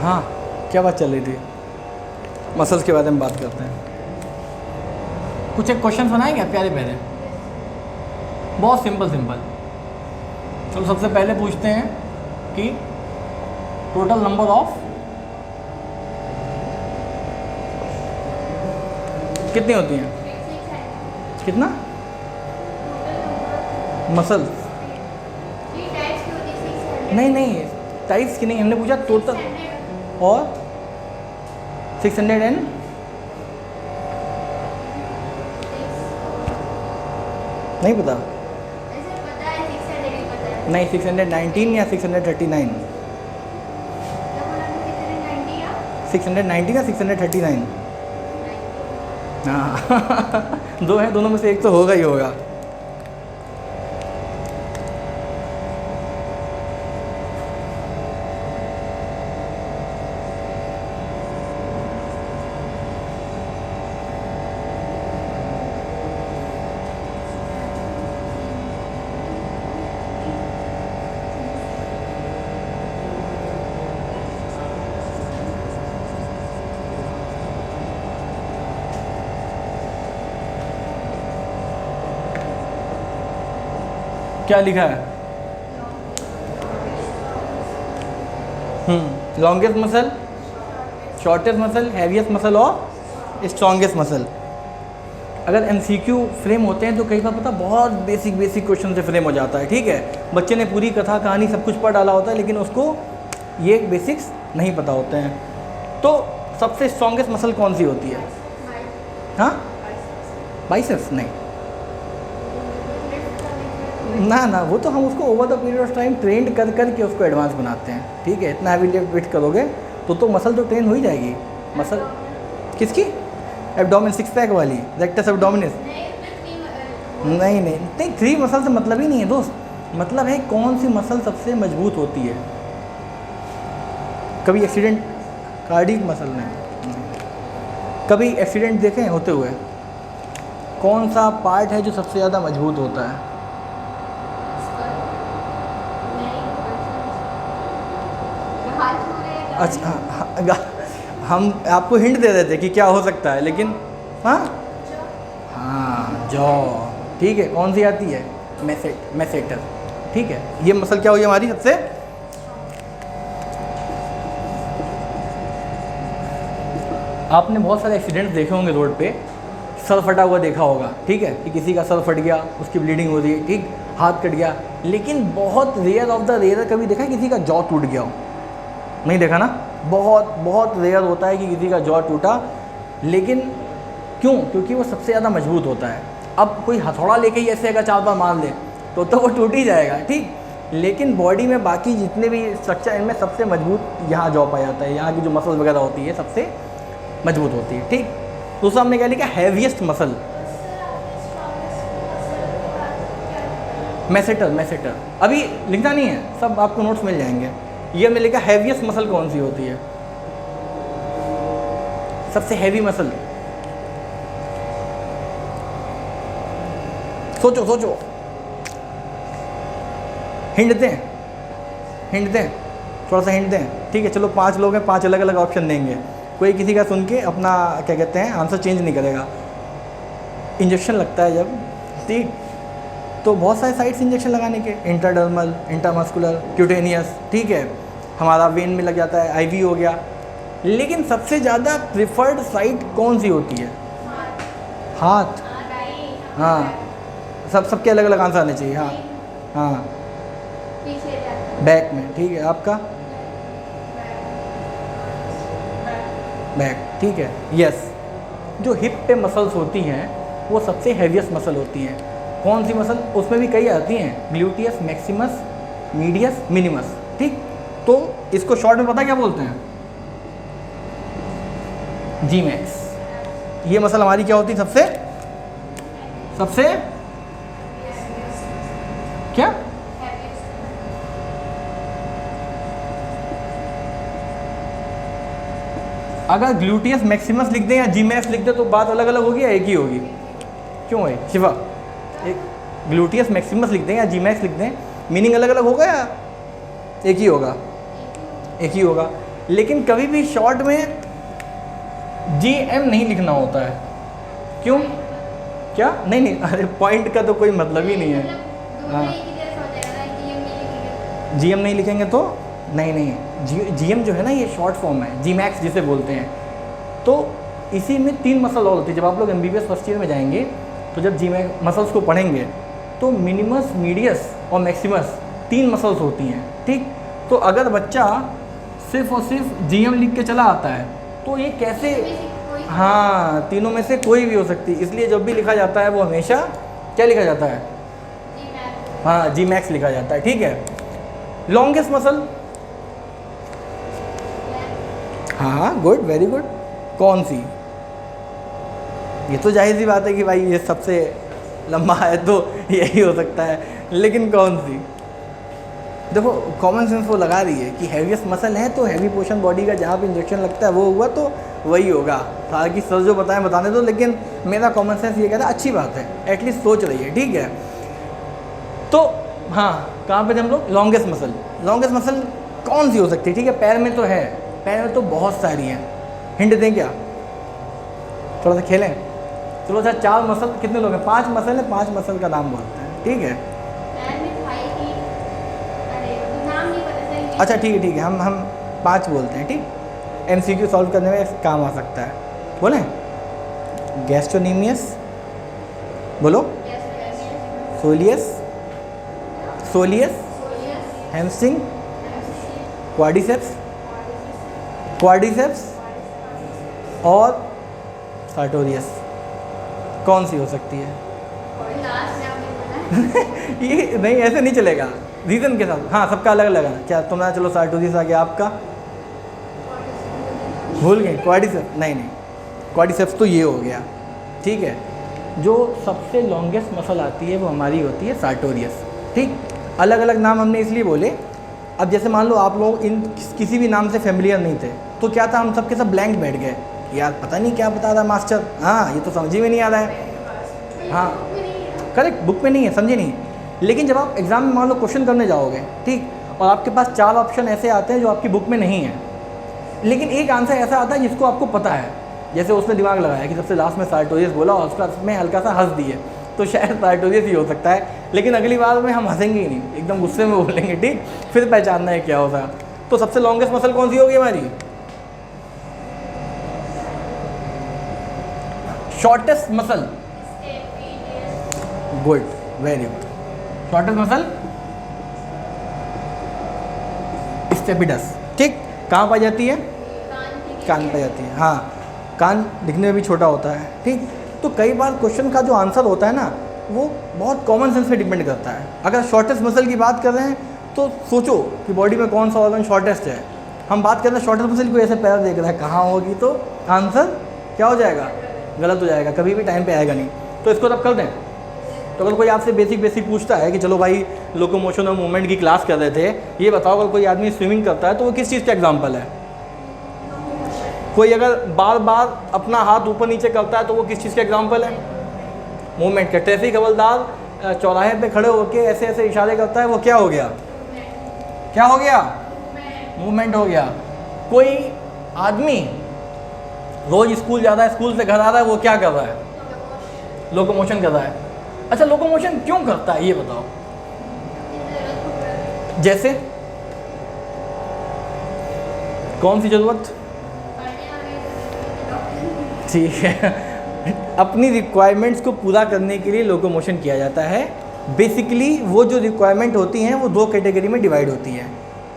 हाँ, क्या बात चल रही थी? मसल्स के बारे में बात करते हैं। कुछ एक क्वेश्चन बनाएंगे प्यारे प्यारे, बहुत सिंपल। चलो सबसे पहले पूछते हैं कि टोटल नंबर ऑफ कितनी होती हैं? कितना? मसल? नहीं नहीं, टाइप्स की नहीं, हमने पूछा टोटल। और 600 एंड नहीं पता? नहीं, 619 या 639? 690 या 639? हाँ दो हैं, दोनों में से एक तो होगा ही होगा। क्या लिखा है? Longest muscle, shortest muscle, heaviest muscle और स्ट्रॉन्गेस्ट मसल। अगर एमसीक्यू फ्रेम होते हैं तो कई बार पता बहुत बेसिक क्वेश्चन से फ्रेम हो जाता है। ठीक है, बच्चे ने पूरी कथा कहानी सब कुछ पढ़ डाला होता है, लेकिन उसको ये बेसिक्स नहीं पता होते हैं। तो सबसे स्ट्रॉन्गेस्ट मसल कौन सी होती है? हाँ, बाइसेप्स? नहीं ना, वो तो हम उसको over the period of time trend कर के उसको एडवांस बनाते हैं। ठीक है, इतना हैवी लिफ्ट करोगे तो मसल तो ट्रेन हो ही जाएगी। मसल किसकी? एब्डोमिन, सिक्स पैक वाली, रेक्टस एब्डोमिनिस? नहीं, 3 मसल से मतलब ही नहीं है दोस्त। मतलब है कौन सी मसल सबसे मजबूत होती है। कभी एक्सीडेंट, कार्डियक मसल नहीं, कभी एक्सीडेंट देखे होते हुए? कौन सा पार्ट है जो सबसे ज़्यादा मजबूत होता है? अच्छा, हम आपको हिंट दे देते कि क्या हो सकता है, लेकिन हाँ जॉ। ठीक है, कौन सी आती है? मैसेटर। ठीक है, ये मसल क्या हुई हमारी सबसे? आपने बहुत सारे एक्सीडेंट्स देखे होंगे रोड पे, सर फटा हुआ देखा होगा। ठीक है, कि किसी का सर फट गया, उसकी ब्लीडिंग हो रही है, ठीक, हाथ कट गया। लेकिन बहुत रेयर ऑफ द रेयर कभी देखा किसी का जॉ टूट गया हो? नहीं देखा ना। बहुत रेयर होता है कि किसी का जॉ टूटा। लेकिन क्यों? क्योंकि वो सबसे ज़्यादा मजबूत होता है। अब कोई हथौड़ा लेके ही ऐसे अगर 4 बार मार ले तो वो टूट ही जाएगा। ठीक, लेकिन बॉडी में बाकी जितने भी स्ट्रक्चर, इनमें सबसे मजबूत यहाँ जॉ पाया जाता है। यहाँ की जो मसल वगैरह होती है सबसे मजबूत होती है। ठीक, दूसरा हमने क्या लिखा? Heaviest muscle, masseter. अभी लिखना नहीं है, सब आपको नोट्स मिल जाएंगे। ये हमने लिखा हैवीएस्ट मसल कौन सी होती है? सबसे हैवी मसल, सोचो। हिंट दें, थोड़ा सा हिंट दें। ठीक है, चलो 5 लोग हैं, 5 अलग अलग ऑप्शन देंगे। कोई किसी का सुन के अपना क्या कहते हैं आंसर चेंज नहीं करेगा। इंजेक्शन लगता है जब, ठीक, तो बहुत सारे साइट्स इंजेक्शन लगाने के, इंट्राडर्मल, इंट्रामस्कुलर, क्यूटेनियस। ठीक है, हमारा वेन में लग जाता है, आईवी हो गया। लेकिन सबसे ज़्यादा प्रिफर्ड साइट कौन सी होती है? हाथ। हाँ, सबके अलग अलग आंसर आने चाहिए। हाँ, बैक में। ठीक है, आपका बैक। ठीक है, यस। जो हिप पे मसल्स होती हैं वो सबसे हैवीएस्ट मसल होती हैं। कौन सी मसल? उसमें भी कई आती हैं, ग्लूटियस मैक्सिमस, मीडियस, मिनिमस। ठीक, तो इसको शॉर्ट में पता क्या बोलते हैं? जी मैक्स। ये मसल हमारी क्या होती है? सबसे क्या? अगर ग्लूटियस मैक्सिमस लिख दें या जी मैक्स लिख दें तो बात अलग अलग होगी या एक ही होगी? क्यों है शिवा? एक ग्लूटियस मैक्सिमस लिख दें या जी मैक्स लिख दें, मीनिंग अलग अलग होगा या एक ही होगा? एक ही होगा। लेकिन कभी भी शॉर्ट में जी एम नहीं लिखना होता है। क्यों? क्या? नहीं, अरे पॉइंट का तो कोई मतलब ही नहीं है। हाँ, जी एम नहीं लिखेंगे तो नहीं, जी एम जो है ना, ये शॉर्ट फॉर्म है, जी मैक्स जिसे बोलते हैं। तो इसी में 3 मसल और होती है। जब आप लोग MBBS फर्स्ट ईयर में जाएंगे तो जब जी मसल्स को पढ़ेंगे तो मिनिमस, मीडियस और मैक्सिमस 3 मसल्स होती हैं, ठीक। तो अगर बच्चा सिर्फ और सिर्फ GM लिख के चला आता है तो ये कैसे, हाँ, तीनों में से कोई भी हो सकती है। इसलिए जब भी लिखा जाता है वो हमेशा क्या लिखा जाता है, हाँ, Gmax लिखा जाता है, ठीक है। लॉन्गेस्ट मसल, हाँ, गुड, वेरी गुड। कौन सी? ये तो जाहिर सी बात है कि भाई ये सबसे लंबा है तो यही हो सकता है, लेकिन कौन सी? देखो कॉमन सेंस वो लगा रही है कि हैवीएस्ट मसल है तो हैवी पोर्शन बॉडी का जहाँ पे इंजेक्शन लगता है वो हुआ तो वही होगा। हालांकि सर जो बताएं बताने दो, लेकिन मेरा कॉमन सेंस ये कहता है अच्छी बात है, एटलीस्ट सोच रही है, ठीक है। तो हाँ, कहाँ पे थे हम लोग? Longest muscle. लॉन्गेस्ट मसल कौन सी हो सकती है? ठीक है, पैर में तो है, पैर में तो बहुत सारी हैं। हिंट दें क्या? थोड़ा सा खेलें। चलो अच्छा, 4 मसल, कितने लोग हैं? 5 मसल है, 5 मसल का नाम बोलते हैं, ठीक है। अच्छा ठीक है, हम 5 बोलते हैं, ठीक। MCQ सॉल्व करने में काम आ सकता है। बोले गैस्ट्रोनीमियस, बोलो, सोलियस, हैमस्ट्रिंग, क्वाड्रिसेप्स और सार्टोरियस। कौन सी हो सकती है? ये नहीं, ऐसे नहीं चलेगा, रीज़न के साथ। हाँ, सबका अलग अलग है। क्या तुम्हारा? चलो सार्टोरियस आ गया, आपका भूल गए? क्वाड्रिसेप्स? नहीं, क्वाड्रिसेप्स तो ये हो गया, ठीक है। जो सबसे लॉन्गेस्ट मसल आती है वो हमारी होती है सार्टोरियस, ठीक। अलग अलग नाम हमने इसलिए बोले, अब जैसे मान लो आप लोग इन किसी भी नाम से फेमिलियर नहीं थे तो क्या था, हम सबके सब ब्लैंक बैठ गए, यार पता नहीं क्या बता रहा मास्टर, हाँ ये तो समझ ही में नहीं आ रहा है। हाँ करेक्ट, बुक में नहीं है, समझे नहीं। लेकिन जब आप एग्ज़ाम में मान लो क्वेश्चन करने जाओगे, ठीक, और आपके पास 4 ऑप्शन ऐसे आते हैं जो आपकी बुक में नहीं है, लेकिन एक आंसर ऐसा आता है जिसको आपको पता है, जैसे उसने दिमाग लगाया कि सबसे लास्ट में सार्टोरियस बोला और उसका में हल्का सा हंस दिए, तो शायद सार्टोरियस ही हो सकता है। लेकिन अगली बार में हम हंसेंगे ही नहीं, एकदम गुस्से में बोलेंगे, ठीक, फिर पहचानना है क्या होता है। तो सबसे लॉन्गेस्ट मसल कौन सी होगी हमारी? Shortest muscle, good, very good. Shortest muscle stapedius, ठीक। कहाँ पाई जाती है? कान पाई जाती है, हाँ, कान दिखने में भी छोटा होता है, ठीक। तो कई बार क्वेश्चन का जो आंसर होता है ना वो बहुत कॉमन सेंस पे डिपेंड करता है। अगर शॉर्टेस्ट मसल की बात कर रहे हैं तो सोचो कि बॉडी में कौन सा ऑर्गन शॉर्टेस्ट है। हम बात कर रहे हैं शॉर्टेस्ट मसल को, ऐसे पैर देख रहा है कहाँ होगी, तो आंसर क्या हो जाएगा? गलत हो जाएगा, कभी भी टाइम पे आएगा नहीं। तो इसको तब कर दें। तो अगर कोई आपसे बेसिक पूछता है कि चलो भाई लोकोमोशन और मूवमेंट की क्लास कर रहे थे, ये बताओ अगर कोई आदमी स्विमिंग करता है तो वो किस चीज़ का एग्जाम्पल है? कोई अगर बार बार अपना हाथ ऊपर नीचे करता है तो वो किस चीज़ का एग्जाम्पल है? मूवमेंट का। ट्रैफिक हवलदार चौराहे पे खड़े होकर ऐसे ऐसे इशारे करता है, वो क्या हो गया? क्या हो गया? मूवमेंट हो गया। कोई आदमी रोज स्कूल जाता है, स्कूल से घर आ रहा है, वो क्या कर रहा है? लोकोमोशन कर रहा है। अच्छा, लोकोमोशन क्यों करता है ये बताओ? जैसे कौन सी जरूरत? ठीक है, अपनी रिक्वायरमेंट्स को पूरा करने के लिए लोकोमोशन किया जाता है। बेसिकली वो जो रिक्वायरमेंट होती हैं वो 2 कैटेगरी में डिवाइड होती हैं,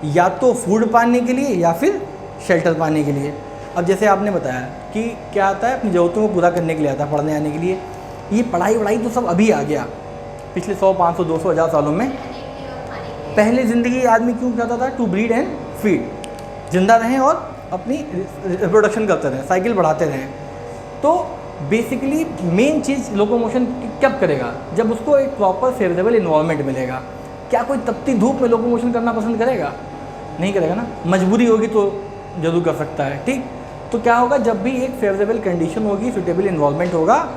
या तो फूड पाने के लिए या फिर शेल्टर पाने के लिए। अब जैसे आपने बताया कि क्या आता है, अपनी ज़रूरतों को पूरा करने के लिए आता है, पढ़ने आने के लिए। ये पढ़ाई वढ़ाई तो सब अभी आ गया, पिछले 100, 500, 200, 1000 सालों में। पहले ज़िंदगी आदमी क्यों करता था? टू ब्रीड एंड फीड, जिंदा रहें और अपनी रिप्रोडक्शन करते रहें, साइकिल बढ़ाते रहें। तो बेसिकली मेन चीज़ लोकोमोशन कब करेगा? जब उसको एक प्रॉपर फेवरेबल इन्वायरमेंट मिलेगा। क्या कोई तपती धूप में लोकोमोशन करना पसंद करेगा? नहीं करेगा ना। मजबूरी होगी तो जरूर कर सकता है, ठीक। तो क्या होगा, जब भी एक फेवरेबल कंडीशन होगी, सुटेबल इन्वायरमेंट होगा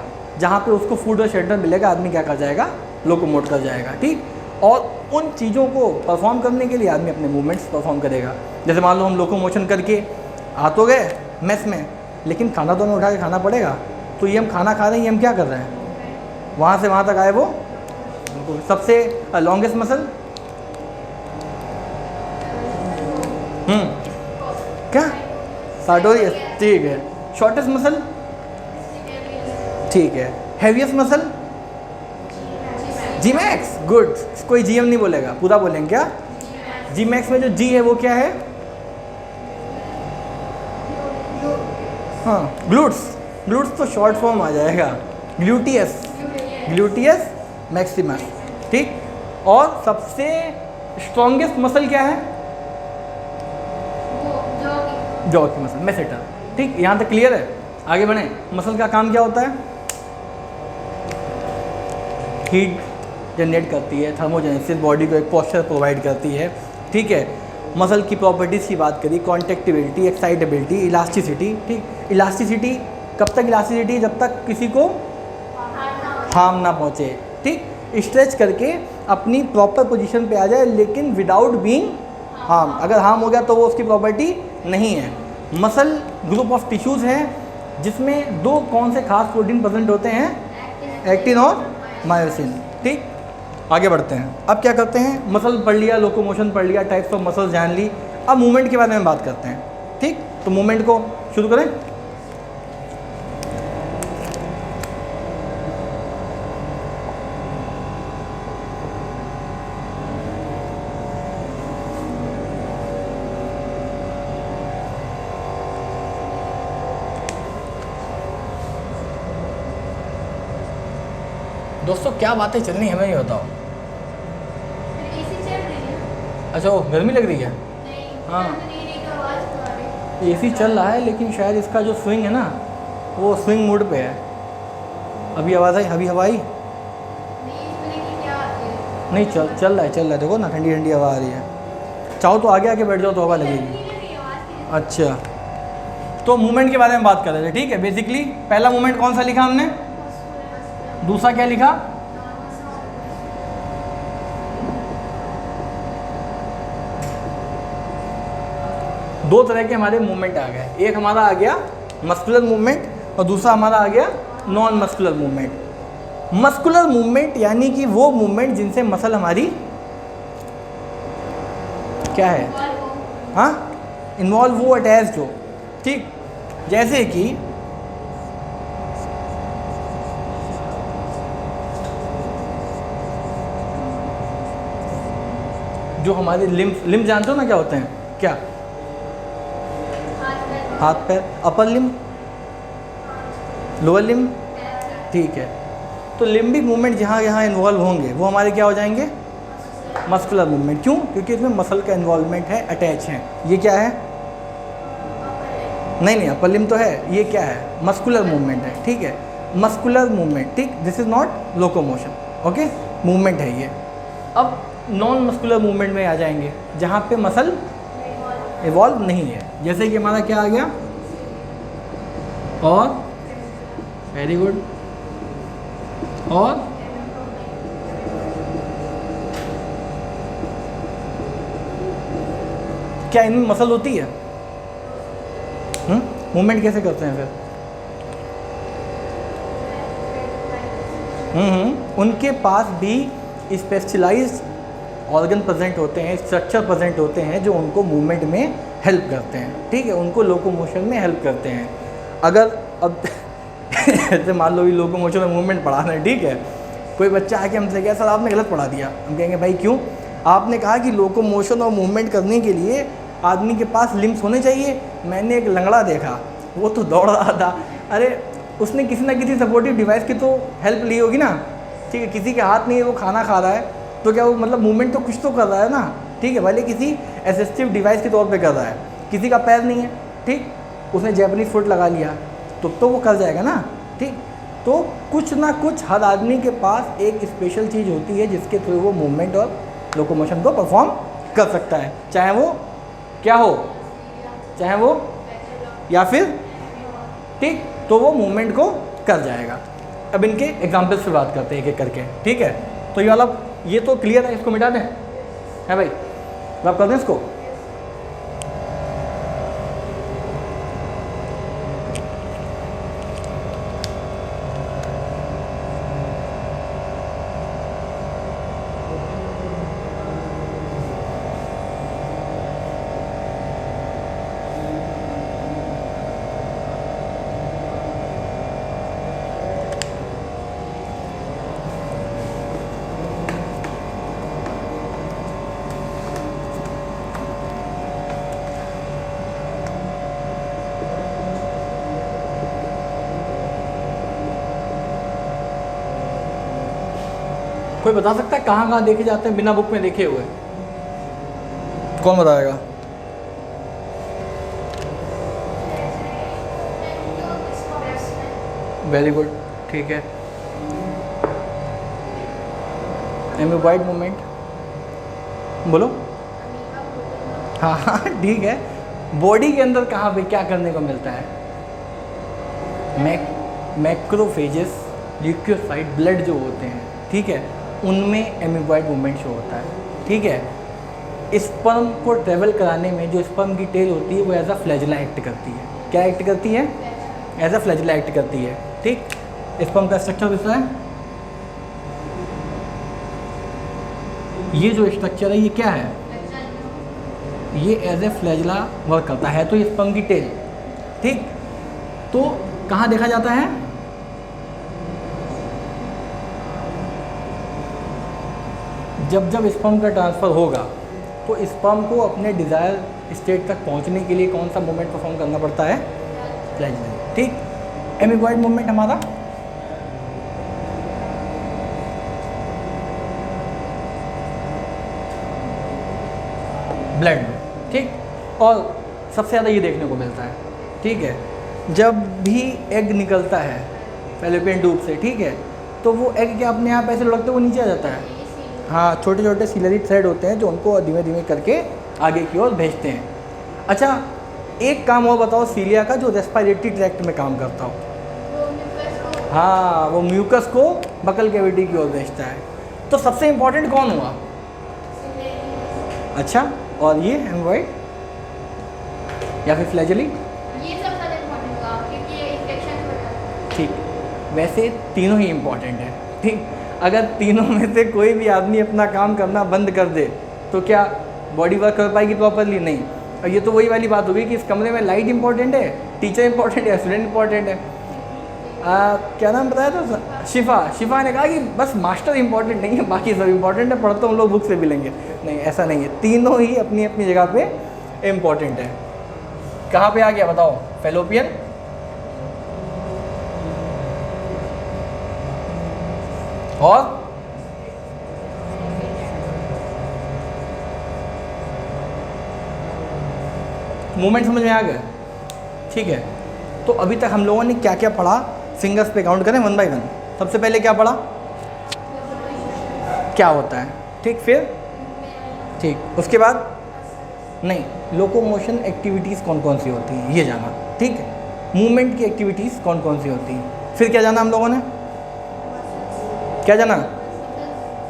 जहाँ पे उसको फूड और शेल्टर मिलेगा, आदमी क्या कर जाएगा? लोकोमोट कर जाएगा, ठीक। और उन चीज़ों को परफॉर्म करने के लिए आदमी अपने मूवमेंट्स परफॉर्म करेगा। जैसे मान लो हम लोकोमोशन करके आ तो गए मेस में, लेकिन खाना तो हमें उठा के खाना पड़ेगा। तो ये हम खाना खा रहे हैं, ये हम क्या कर रहे हैं? वहाँ से वहाँ तक आए वो। सबसे लॉन्गेस्ट मसल क्या? सार्टोरियस, ठीक है। शॉर्टेस्ट मसल ठीक है। Heaviest muscle? G max, good. कोई जीएम नहीं बोलेगा, पूरा बोलेंगे क्या? जी मैक्स में जो जी है वो क्या है? हाँ, ग्लूट्स। ग्लूट्स तो शॉर्ट फॉर्म आ जाएगा, ग्लूटियस, ग्लूटियस मैक्सिमस। ठीक। और सबसे स्ट्रॉन्गेस्ट मसल क्या है? जॉ की मसल, मेसेटर। ठीक, यहाँ तक क्लियर है? आगे बढ़े। मसल का काम क्या होता है? हीट जनरेट करती है, थर्मोजेनेसिस, बॉडी को एक पोस्चर प्रोवाइड करती है। ठीक है। मसल की प्रॉपर्टीज़ की बात करी, कॉन्टेक्टिबिलिटी, एक्साइटेबिलिटी, इलास्टिसिटी। ठीक, इलास्टिसिटी कब तक इलास्टिसिटी? जब तक किसी को हार्म ना पहुँचे। ठीक, स्ट्रेच करके अपनी प्रॉपर पोजीशन पे आ जाए, लेकिन विदाउट बीइंग हार्म। अगर हार्म हो गया तो वो उसकी प्रॉपर्टी नहीं है। मसल ग्रुप ऑफ टिश्यूज़ हैं जिसमें दो कौन से खास प्रोटीन प्रेजेंट होते हैं? एक्टिन और मायोसिन। ठीक, आगे बढ़ते हैं। अब क्या करते हैं? मसल पढ़ लिया, लोकोमोशन पढ़ लिया, टाइप्स ऑफ मसल जान ली। अब मूवमेंट के बारे में बात करते हैं। ठीक, तो मूवमेंट को शुरू करें। दोस्तों क्या बातें चल रही हमें ये बताओ। अच्छा, वो गर्मी लग रही है? हाँ, एसी चल रहा है, लेकिन शायद इसका जो स्विंग है ना, वो स्विंग मोड पे है। अभी आवाज़ आई? अभी हवा आई? नहीं, चल रहा है। देखो ना, ठंडी ठंडी हवा आ रही है। चाहो तो आगे आके बैठ जाओ तो हवा लगेगी। अच्छा, तो मूवमेंट के बारे में बात कर रहे थे। ठीक है। बेसिकली पहला मूवमेंट कौन सा लिखा हमने? दूसरा क्या लिखा? दो तरह के हमारे मूवमेंट आ गए। एक हमारा आ गया मस्कुलर मूवमेंट और दूसरा हमारा आ गया non muscular movement. Muscular movement यानी कि वो मूवमेंट जिनसे मसल हमारी क्या है? हाँ, इन्वॉल्व हो, अटैच्ड हो। ठीक, जैसे कि जो हमारे लिम्ब जानते हो ना क्या होते हैं? क्या? हाथ पैर। Upper limb, lower limb. ठीक है। तो लिम्बिक मूवमेंट जहाँ यहाँ इन्वॉल्व होंगे वो हमारे क्या हो जाएंगे? Muscular movement. क्यों? क्योंकि इसमें मसल का इन्वॉल्वमेंट है, अटैच है। ये क्या है? नहीं, अपर लिम्ब तो है। ये क्या है? मस्कुलर मूवमेंट है। ठीक है, मस्कुलर मूवमेंट। ठीक, this is not locomotion. Okay, movement है ये। अब नॉन मस्कुलर मूवमेंट में आ जाएंगे जहाँ पे मसल इवॉल्व नहीं है। जैसे कि हमारा क्या आ गया? और वेरी गुड। और क्या इनमें मसल होती है? मूवमेंट कैसे करते हैं फिर? उनके पास भी स्पेशलाइज्ड ऑर्गन प्रेजेंट होते हैं, स्ट्रक्चर प्रेजेंट होते हैं जो उनको मूवमेंट में हेल्प करते हैं। ठीक है, उनको लोकोमोशन में हेल्प करते हैं। अगर अब ऐसे मान लो भी लोकोमोशन में मूवमेंट पढ़ा रहे हैं, ठीक है, कोई बच्चा आके हमसे कहे सर आपने गलत पढ़ा दिया, हम कहेंगे भाई क्यों? आपने कहा कि लोकोमोशन और मूवमेंट करने के लिए आदमी के पास लिम्स होने चाहिए। मैंने एक लंगड़ा देखा, वो तो दौड़ रहा था। अरे उसने किसी ना किसी सपोर्टिव डिवाइस की तो हेल्प ली होगी ना। ठीक है, किसी के हाथ नहीं है, वो खाना खा रहा है, तो क्या वो मतलब मूवमेंट तो कुछ तो कर रहा है ना। ठीक है, भले किसी असिस्टिव डिवाइस के तौर पे कर रहा है। किसी का पैर नहीं है, ठीक, उसने जैपनीज फुट लगा लिया तो वो कर जाएगा ना। ठीक, तो कुछ ना कुछ हर आदमी के पास एक स्पेशल चीज़ होती है जिसके थ्रू वो मूवमेंट और लोकोमोशन को परफॉर्म कर सकता है, चाहे वो क्या हो, चाहे वो या फिर, ठीक, तो वो मूवमेंट को कर जाएगा। अब इनके एग्जाम्पल्स पे बात करते हैं एक एक करके। ठीक है, तो ये वाला ये तो क्लियर है, इसको मिटा दें है भाई, रब कर दें इसको। कोई बता सकता है कहाँ कहाँ देखे जाते हैं बिना बुक में देखे हुए? कौन बताएगा? वेरी गुड, ठीक है। एमीबाइड मूवमेंट बोलो। हाँ हाँ ठीक है। बॉडी के अंदर कहाँ पे क्या करने को मिलता है? मैक्रोफेजेस, ल्यूकोसाइट, ब्लड जो होते हैं, ठीक है, उनमें एमीबाइड मूवमेंट शो होता है, ठीक है। स्पर्म को ट्रेवल कराने में जो स्पर्म की टेल होती है वो एज अ फ्लैजिला एक्ट करती है। क्या एक्ट करती है? एज अ फ्लैजिला एक्ट करती है, ठीक। स्पर्म का स्ट्रक्चर कैसा है? ये जो स्ट्रक्चर है ये क्या है? ये एज ए फ्लैजिला वर्क करता है, तो ये स्पर्म की टेल, ठीक। तो कहाँ देखा जाता है? जब जब स्पर्म का ट्रांसफ़र होगा तो स्पर्म को अपने डिज़ायर स्टेट तक पहुंचने के लिए कौन सा मूवमेंट परफॉर्म करना पड़ता है? फ्लैजिला, ठीक। एमीबाइड मूवमेंट हमारा ब्लड में, ठीक। और सबसे ज़्यादा ये देखने को मिलता है, ठीक है, जब भी एग निकलता है फैलोपियन ट्यूब से, ठीक है, तो वो एग क्या अपने आप ऐसे लुढ़कते वो नीचे आ जाता है? हाँ, छोटे छोटे सीलरी थ्रेड होते हैं जो उनको धीमे धीमे करके आगे की ओर भेजते हैं। अच्छा, एक काम और बताओ सीलिया का जो रेस्पिरेटरी ट्रैक्ट में काम करता हो। हाँ, वो म्यूकस को बकल कैविटी की ओर भेजता है। तो सबसे इम्पोर्टेंट कौन हुआ? अच्छा, और ये एमीबाइड या फिर फ्लैजिली? ये सबसे ज़्यादा इम्पोर्टेंट हुआ क्योंकि ये इन्फेक्शन होता है। ठीक, वैसे तीनों ही इम्पोर्टेंट है, ठीक। अगर तीनों में से कोई भी आदमी अपना काम करना बंद कर दे तो क्या बॉडी वर्क कर पाएगी प्रॉपरली? नहीं। और ये तो वही वाली बात होगी कि इस कमरे में लाइट इंपॉर्टेंट है, टीचर इंपॉर्टेंट है, स्टूडेंट इंपॉर्टेंट है। क्या नाम बताया था? शिफा ने कहा कि बस मास्टर इंपॉर्टेंट नहीं है, बाकी सब इंपॉर्टेंट है, पढ़ते हम लोग बुक से भी लेंगे। नहीं, ऐसा नहीं है, तीनों ही अपनी अपनी जगह पे इम्पॉर्टेंट है। कहाँ पे आ गया बताओ? फैलोपियन, और मूवमेंट समझ में आ गया, ठीक है। तो अभी तक हम लोगों ने क्या क्या पढ़ा? फिंगर्स पे काउंट करें वन बाय वन। सबसे पहले क्या पढ़ा? क्या होता है, ठीक। फिर ठीक, उसके बाद नहीं, लोकोमोशन एक्टिविटीज़ कौन कौन सी होती हैं ये जाना, ठीक है। मूवमेंट की एक्टिविटीज़ कौन कौन सी होती हैं। फिर क्या जाना हम लोगों ने? क्या जाना?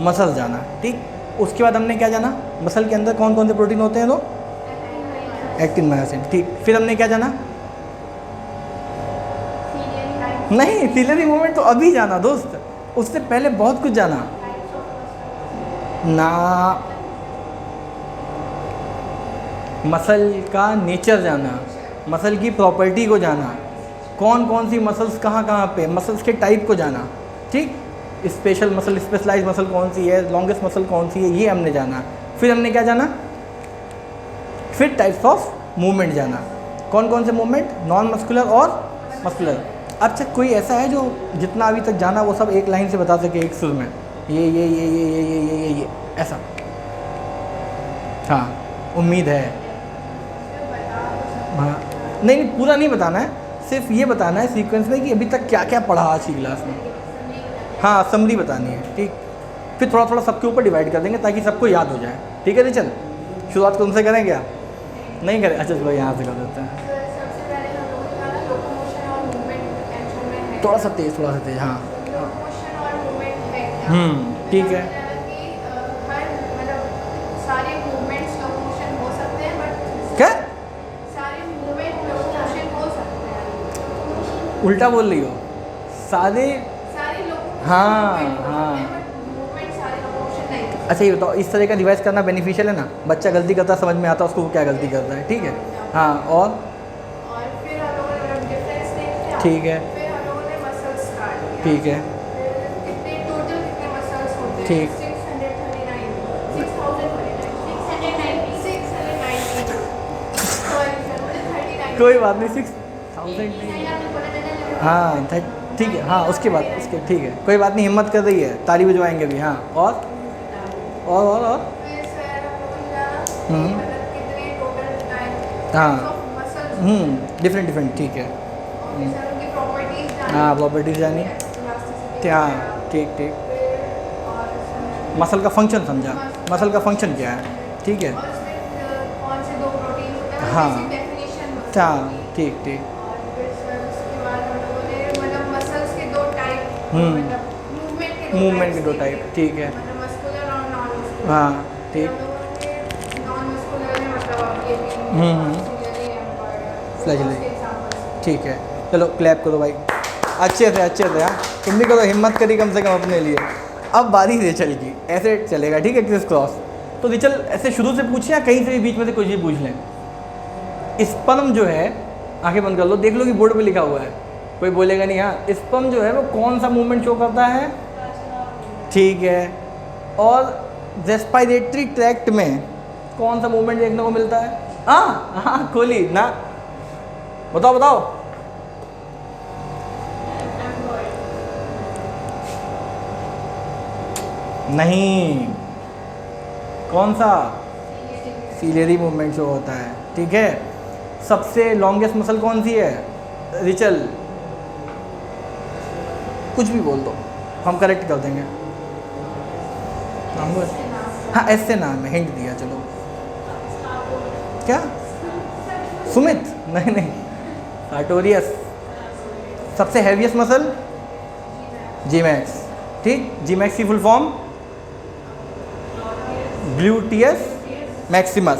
मसल जाना, ठीक। उसके बाद हमने क्या जाना? मसल के अंदर कौन कौन से प्रोटीन होते हैं? तो एक्टिन, मायोसिन, ठीक। फिर हमने क्या जाना? नहीं, सीलियरी मूवमेंट तो अभी जाना दोस्त, उससे पहले बहुत कुछ जाना ना। मसल का नेचर जाना, मसल की प्रॉपर्टी को जाना, कौन कौन सी मसल्स कहाँ कहाँ पे, मसल्स के टाइप को जाना, ठीक। स्पेशल मसल, स्पेशलाइज मसल कौन सी है, लॉन्गेस्ट मसल कौन सी है, ये हमने जाना। फिर हमने क्या जाना? फिर टाइप्स ऑफ मूवमेंट जाना, कौन कौन से मूवमेंट, नॉन मस्कुलर और मस्कुलर। अच्छा, कोई ऐसा है जो जितना अभी तक जाना वो सब एक लाइन से बता सके, एक सुर में, ये ऐसा? हाँ, उम्मीद है। हाँ, नहीं पूरा नहीं बताना है, सिर्फ ये बताना है सीक्वेंस में कि अभी तक क्या क्या पढ़ा आज की क्लास में। हाँ, समरी बतानी है, ठीक। फिर थोड़ा थोड़ा सबके ऊपर डिवाइड कर देंगे ताकि सबको याद हो जाए, ठीक है। चल, शुरुआत कौन से करें? क्या नहीं करें? अच्छा चलो यहाँ से कर देते हैं। सबसे पहले हम लोगों ने कहा लोकोमोशन और मूवमेंट एक्शन में है। थोड़ा सा तेज, हाँ। लोकोमोशन और मूवमेंट है, ठीक है। हर मतलब सारे मूवमेंट्स लोकोमोशन हो सकते हैं, बट क्या सारे मूवमेंट लोकोमोशन हो सकते हैं। उल्टा बोल रही हो? सारे सारे लोकोमोशन हाँ, हाँ हाँ। मूवमेंट सारे लोकोमोशन नहीं। अच्छा ये बताओ, इस तरह का रिवाइज करना बेनिफिशियल है ना? बच्चा गलती करता समझ में आता उसको वो क्या गलती करता है, ठीक है। हाँ, और फिर हम लोगों ने डिफरेंस देखा, ठीक है, फिर हम लोगों ने मसल्स स्टार्ट किया, ठीक है, फिर कितने टोटल कितने मसल्स होते हैं? ठीक। 639 6,039 सॉरी 39 कोई बात नहीं, 6,000 नहीं। नहीं आपने बोला था ना। हाँ, ठीक है, हाँ उसके बाद उसके ठीक है, कोई बात नहीं, हिम्मत कर रही है, ताली बजवाएंगे भी। हाँ और फिर सर हम्म। मतलब कितने टोटल टाइप हाँ। मसल्स डिफरेंट, ठीक है। और सर उनकी प्रॉपर्टीज हाँ प्रॉपर्टीज जानी, इलास्टिसिटी हाँ ठीक। फिर और इसमें मसल का फंक्शन समझा, मसल का फंक्शन क्या है, ठीक है। और इसमें कौन से दो प्रोटीन होते हैं, हाँ। बेसिक डेफिनेशन हाँ ठीक। और फिर सर उसके बाद हम लोगों ने मतलब मसल्स के दो टाइप, हम्म। मतलब मूवमेंट के दो टाइप, ठीक है। मतलब मस्कुलर और नॉन मस्कुलर। हाँ ठीक। हम लोगों ने नॉन मस्कुलर में मतलब अब ये भी फ्लैजेलेट, ठीक है। चलो क्लैप करो भाई, अच्छे से हाँ, तुम भी करो, हिम्मत करी कम से कम अपने लिए। अब बारी रेचल की, ऐसे चलेगा ठीक है, क्रिस क्रॉस। तो रेचल ऐसे शुरू से पूछे या कहीं से भी बीच में से कुछ भी पूछ लें। स्पर्म जो है, आंखें बंद कर लो, देख लो कि बोर्ड पे लिखा हुआ है, कोई बोलेगा नहीं। हाँ, स्पर्म जो है वो कौन सा मूवमेंट शो करता है, ठीक है। और रेस्पिरेटरी ट्रैक्ट में कौन सा मूवमेंट देखने को मिलता है। हाँ खोली ना, बताओ। नहीं, कौन सा, सीलियरी मूवमेंट शो होता है, ठीक है। सबसे लॉन्गेस्ट मसल कौन सी है, रिचल, कुछ भी बोल दो, हम करेक्ट कर देंगे। हाँ एस से नाम है, हिंट दिया, चलो। क्या, सुमित, नहीं, सार्टोरियस। सबसे हैवीएस्ट मसल जी मैक्स, ठीक। जी मैक्स की फुल फॉर्म ग्लूटियस मैक्सिमस,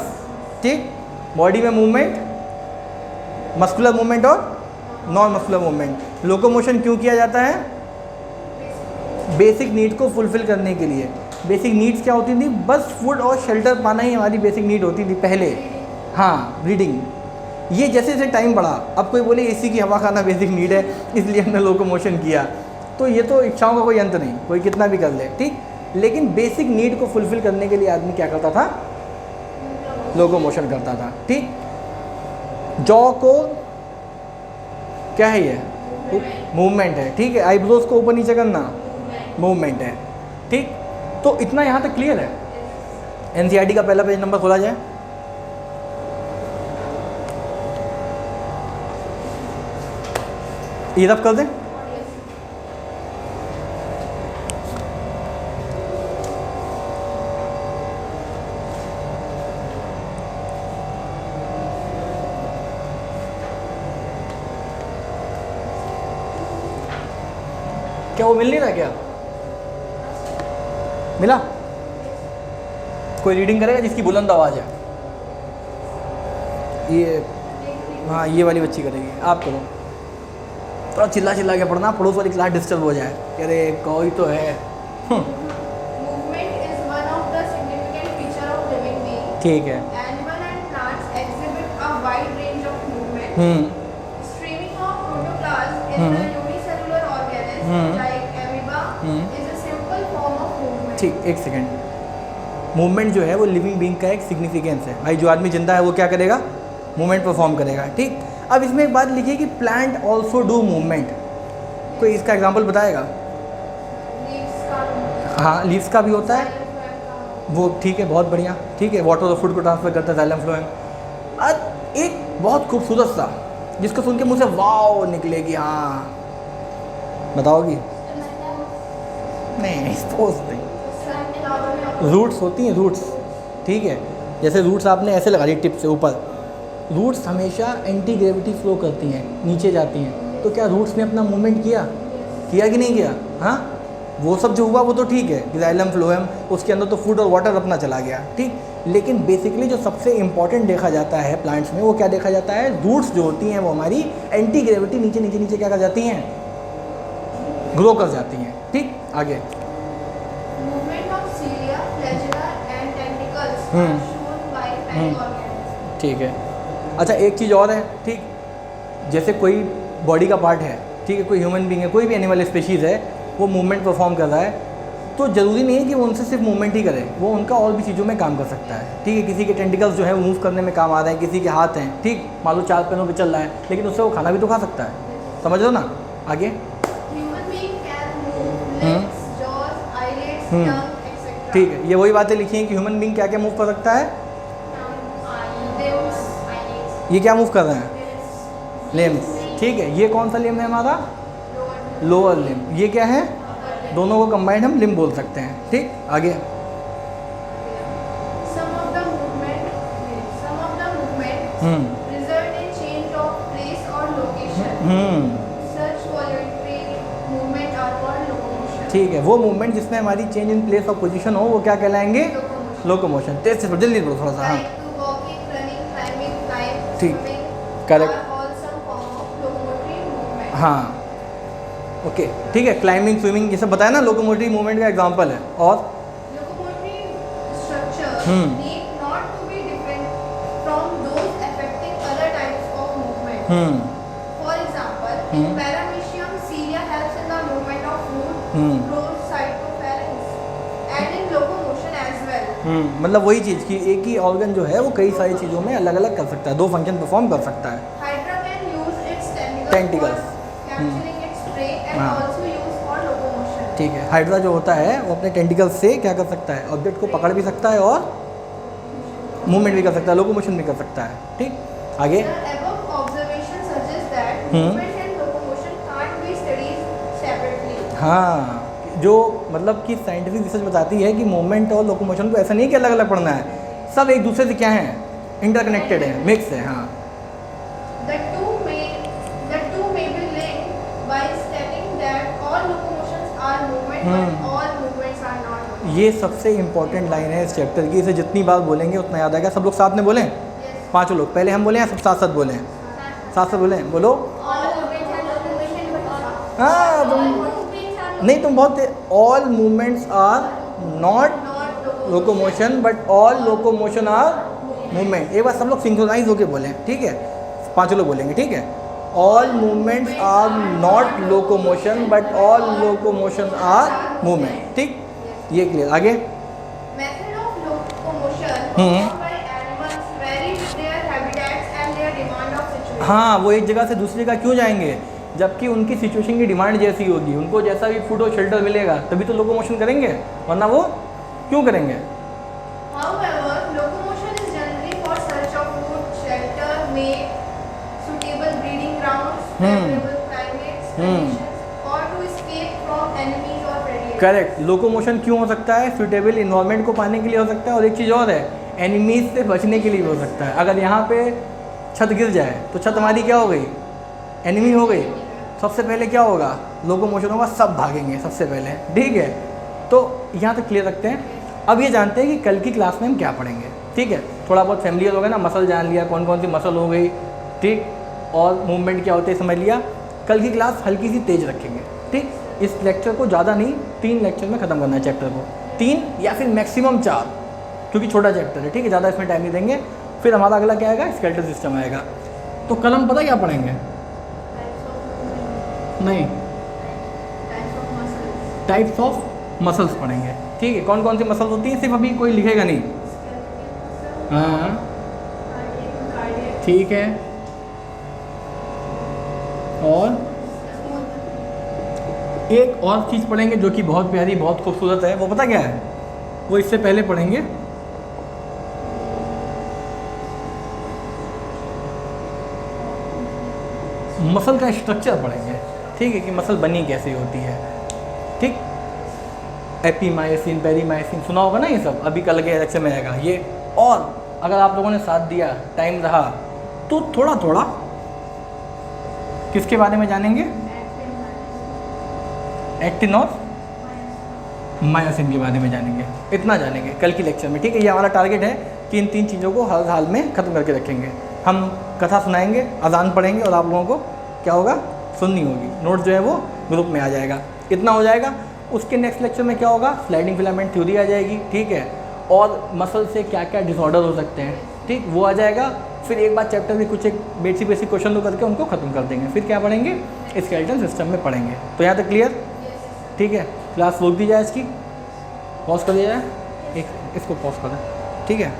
ठीक। बॉडी में मूवमेंट, मस्कुलर मूवमेंट और नॉन मस्कुलर मूवमेंट। लोकोमोशन क्यों किया जाता है, बेसिक नीड को फुलफिल करने के लिए। बेसिक नीड्स क्या होती थी, बस फूड और शेल्टर पाना ही हमारी बेसिक नीड होती थी पहले। हाँ, ब्रीडिंग। ये जैसे जैसे टाइम बढ़ा, अब कोई बोले एसी की हवा खाना बेसिक नीड है इसलिए हमने लोकोमोशन किया, तो ये तो इच्छाओं का कोई अंत नहीं, कोई कितना भी कर ले, ठीक। लेकिन बेसिक नीड को फुलफिल करने के लिए आदमी क्या करता था, लोकोमोशन करता था, ठीक। जॉ को क्या है, ये मूवमेंट है, ठीक है। आईब्रोज को ऊपर नीचे करना मूवमेंट है, ठीक। तो इतना यहाँ तक क्लियर है। एनसीईआरटी का पहला पेज नंबर खोला जाए, ये रब कर दें। क्या वो मिल नहीं रहा, क्या मिला? कोई रीडिंग करेगा जिसकी बुलंद आवाज़ है? ये, हाँ ये वाली बच्ची करेगी, आप करो। थोड़ा चिल्ला के पढ़ना, पड़ोस वाली क्लास डिस्टर्ब हो जाए, कह रहे कोई तो है। Movement is one of the significant feature of living being. ठीक है। Animal and plants exhibit a wide range of movement. Streaming of protoplasm in the unicellular organisms like amoeba is a simple form of movement. ठीक, एक second. Movement जो है वो living being का एक significance है भाई। जो आदमी जिंदा है वो क्या करेगा, मूवमेंट परफॉर्म करेगा, ठीक। अब इसमें एक बात लिखिए कि प्लांट ऑल्सो डू मूवमेंट। कोई इसका एग्जाम्पल बताएगा? Leaves का हाँ, लीव्स का भी होता है वो, ठीक है, बहुत बढ़िया, ठीक है। वाटर और फूड को ट्रांसफर करता है जाइलम फ्लोएम। अब एक बहुत खूबसूरत सा, जिसको सुन के मुझे वाव निकलेगी, हाँ बताओगी? नहीं, सपोज नहीं। रूट्स होती हैं, रूट्स, ठीक है। जैसे रूट्स आपने ऐसे लगा दी टिप से ऊपर, रूट्स हमेशा एंटी ग्रेविटी फ्लो करती हैं, नीचे जाती हैं। तो क्या रूट्स ने अपना मूवमेंट किया कि नहीं किया? हाँ, वो सब जो हुआ वो तो ठीक है, जाइलम फ्लोएम, उसके अंदर तो फूड और वाटर अपना चला गया, ठीक। लेकिन बेसिकली जो सबसे इंपॉर्टेंट देखा जाता है प्लांट्स में, वो क्या देखा जाता है, रूट्स जो होती हैं वो हमारी एंटी ग्रेविटी नीचे नीचे नीचे क्या कर जाती हैं, ग्रो कर जाती हैं, ठीक। आगे movement of cilia, flagella and tentacles are shown by many organisms. ठीक है। अच्छा, एक चीज़ और है, ठीक। जैसे कोई बॉडी का पार्ट है, ठीक है, कोई ह्यूमन बीइंग है, कोई भी एनिमल स्पीशीज़ है, वो मूवमेंट परफॉर्म कर रहा है, तो ज़रूरी नहीं है कि वो उनसे सिर्फ मूवमेंट ही करे, वो उनका और भी चीज़ों में काम कर सकता है, ठीक है। किसी के टेंटिकल्स जो है वो मूव करने में काम आ रहे हैं, किसी के हाथ हैं, ठीक, मान लो 4 पैरों पे चल रहा है, लेकिन उससे वो खाना भी तो खा सकता है, समझ लो ना। आगे हम्म। tongue, etc. ठीक है, ये वही बातें लिखी हैं कि ह्यूमन बींग क्या क्या मूव कर सकता है। Limbs, ये क्या मूव कर रहे हैं, limbs, लिम्स। ठीक है, ये कौन सा लिम्ब है हमारा, lower लोअर लिम्ब। ये क्या है, limb. दोनों को कंबाइंड हम लिम्ब बोल सकते हैं। ठीक, आगे। Some of the movements hmm result in change of place or location. Hmm Such voluntary movement are called locomotion. ठीक है, वो मूवमेंट जिसमें हमारी change in place of position हो वो क्या कहलाएंगे, Locomotion. लोकोमोशन। तेज से जल्दी बोलो थोड़ा सा। हाँ Like to walking, running, climbing, flying, ठीक, swimming correct. are all some form of locomotory movement. हाँ ओके, ठीक है, क्लाइंबिंग, स्विमिंग, ये सब बताया ना, लोकोमोटिव मूवमेंट का एग्जांपल है। और Locomotory structure Hmm. need not to be different from those affecting other types of movement. For example, in paramecium, cilia helps in the movement of food, growth, cytopharynx, and in locomotion as well. मतलब वही चीज़ कि एक ही organ जो है वो कई सारी चीज़ों में अलग अलग कर सकता है, दो फंक्शन परफॉर्म कर सकता है। Hydra can use its tentacles Tentacles. for capturing its prey and हाँ। also used for locomotion. ठीक है, हाइड्रा जो होता है वो अपने टेंटिकल्स से क्या कर सकता है, ऑब्जेक्ट को पकड़ भी सकता है और मूवमेंट भी कर सकता है, लोकोमोशन भी कर सकता है। ठीक, आगे। The above observation suggests that movement and locomotion can't be studied separately. हाँ, जो मतलब कि साइंटिफिक रिसर्च बताती है कि मूवमेंट और लोकोमोशन को ऐसा नहीं कि अलग अलग पढ़ना है, सब एक दूसरे से क्या है, इंटरकनेक्टेड है, मिक्स है। हाँ The two may be linked by stating that all locomotions are movement, but all movements are not movement. ये सबसे इम्पोर्टेंट लाइन है इस चैप्टर की, इसे जितनी बार बोलेंगे उतना याद आएगा। सब लोग साथ में बोलें, Yes. पांचों लोग, पहले हम बोलें या सब साथ साथ बोलें, साथ साथ बोलें, बोलो। All movements are locomotion, but all हाँ तुम movements are नहीं, तुम बहुत, all movements are not not locomotion but all locomotion are movement. एक बार सब लोग सिंक्रोनाइज होके बोलें, ठीक है, पांचों लोग बोलेंगे, ठीक है। All movements are not locomotion but all locomotion are movement. ठीक, ये क्लियर। आगे। Method of locomotion Hmm. performed by animals vary with their habitats and their demand of situation. हाँ, वो एक जगह से दूसरी जगह क्यों जाएंगे, जबकि उनकी सिचुएशन की डिमांड जैसी होगी, उनको जैसा भी फूड और शेल्टर मिलेगा तभी तो लोकोमोशन करेंगे, वरना वो क्यों करेंगे। However, locomotion is generally for search of food, shelter, mate, suitable breeding grounds, favorable climates, conditions, or to escape from enemies or predators. Correct, locomotion क्यों हो सकता है, सूटेबल इन्वायरमेंट को पाने के लिए हो सकता है, और एक चीज़ और है, एनिमीज से बचने के लिए भी हो सकता है। अगर यहाँ पे छत गिर जाए तो छत हमारी क्या हो गई, एनिमी हो गई। सबसे पहले क्या होगा, लोकोमोशन होगा, सब भागेंगे सबसे पहले। ठीक है, तो यहाँ तक क्लियर रखते हैं। अब ये जानते हैं कि कल की क्लास में हम क्या पढ़ेंगे। ठीक है, थोड़ा बहुत फैमिलियर हो गया ना, मसल जान लिया, कौन कौन सी मसल हो गई, ठीक, और मूवमेंट क्या होते हैं समझ लिया। कल की क्लास हल्की सी तेज रखेंगे। ठीक, इस लेक्चर को ज़्यादा नहीं, 3 लेक्चर में ख़त्म करना है चैप्टर को, 3 या फिर मैक्सिमम 4, क्योंकि छोटा चैप्टर है। ठीक है, ज़्यादा इसमें टाइम नहीं देंगे। फिर हमारा अगला क्या आएगा, स्केलेटल सिस्टम आएगा। तो कल हम पता क्या पढ़ेंगे, Types of movement, नहीं, types of muscles, types of muscles पढ़ेंगे। ठीक है, कौन कौन सी मसल्स होती हैं, सिर्फ अभी कोई लिखेगा नहीं। skeletal muscle, हाँ cardiac, ठीक है, और एक और चीज़ पढ़ेंगे जो कि बहुत प्यारी, बहुत खूबसूरत है। वो पता क्या है, वो इससे पहले पढ़ेंगे। मसल का स्ट्रक्चर पढ़ेंगे। ठीक है, कि मसल बनी कैसे होती है। ठीक, एपीमायोसिन, पेरीमायोसिन सुना होगा ना, ये सब अभी कल के लेक्चर में आएगा ये। और अगर आप लोगों ने साथ दिया, टाइम रहा, तो थोड़ा थोड़ा किसके बारे में जानेंगे, एक्टिन और मायोसिन के बारे में जानेंगे। इतना जानेंगे कल की लेक्चर में। ठीक है, ये हमारा टारगेट है कि इन 3 चीज़ों को हर हाल में ख़त्म करके रखेंगे। हम कथा सुनाएंगे, अजान पढ़ेंगे, और आप लोगों को क्या होगा, सुननी होगी। नोट जो है वो ग्रुप में आ जाएगा। इतना हो जाएगा। उसके नेक्स्ट लेक्चर में क्या होगा, स्लाइडिंग फिलामेंट थ्योरी आ जाएगी। ठीक है, और मसल से क्या क्या डिसऑर्डर हो सकते हैं, ठीक, वो आ जाएगा। फिर एक बार चैप्टर में कुछ एक बेसिक क्वेश्चन तो करके उनको ख़त्म कर देंगे। फिर क्या पढ़ेंगे, स्केलेटल सिस्टम में पढ़ेंगे। तो यहाँ तक क्लियर। ठीक है, क्लास रोक दी जाए, इसकी पॉज कर दिया जाए, एक इसको पॉज कर दें। ठीक है।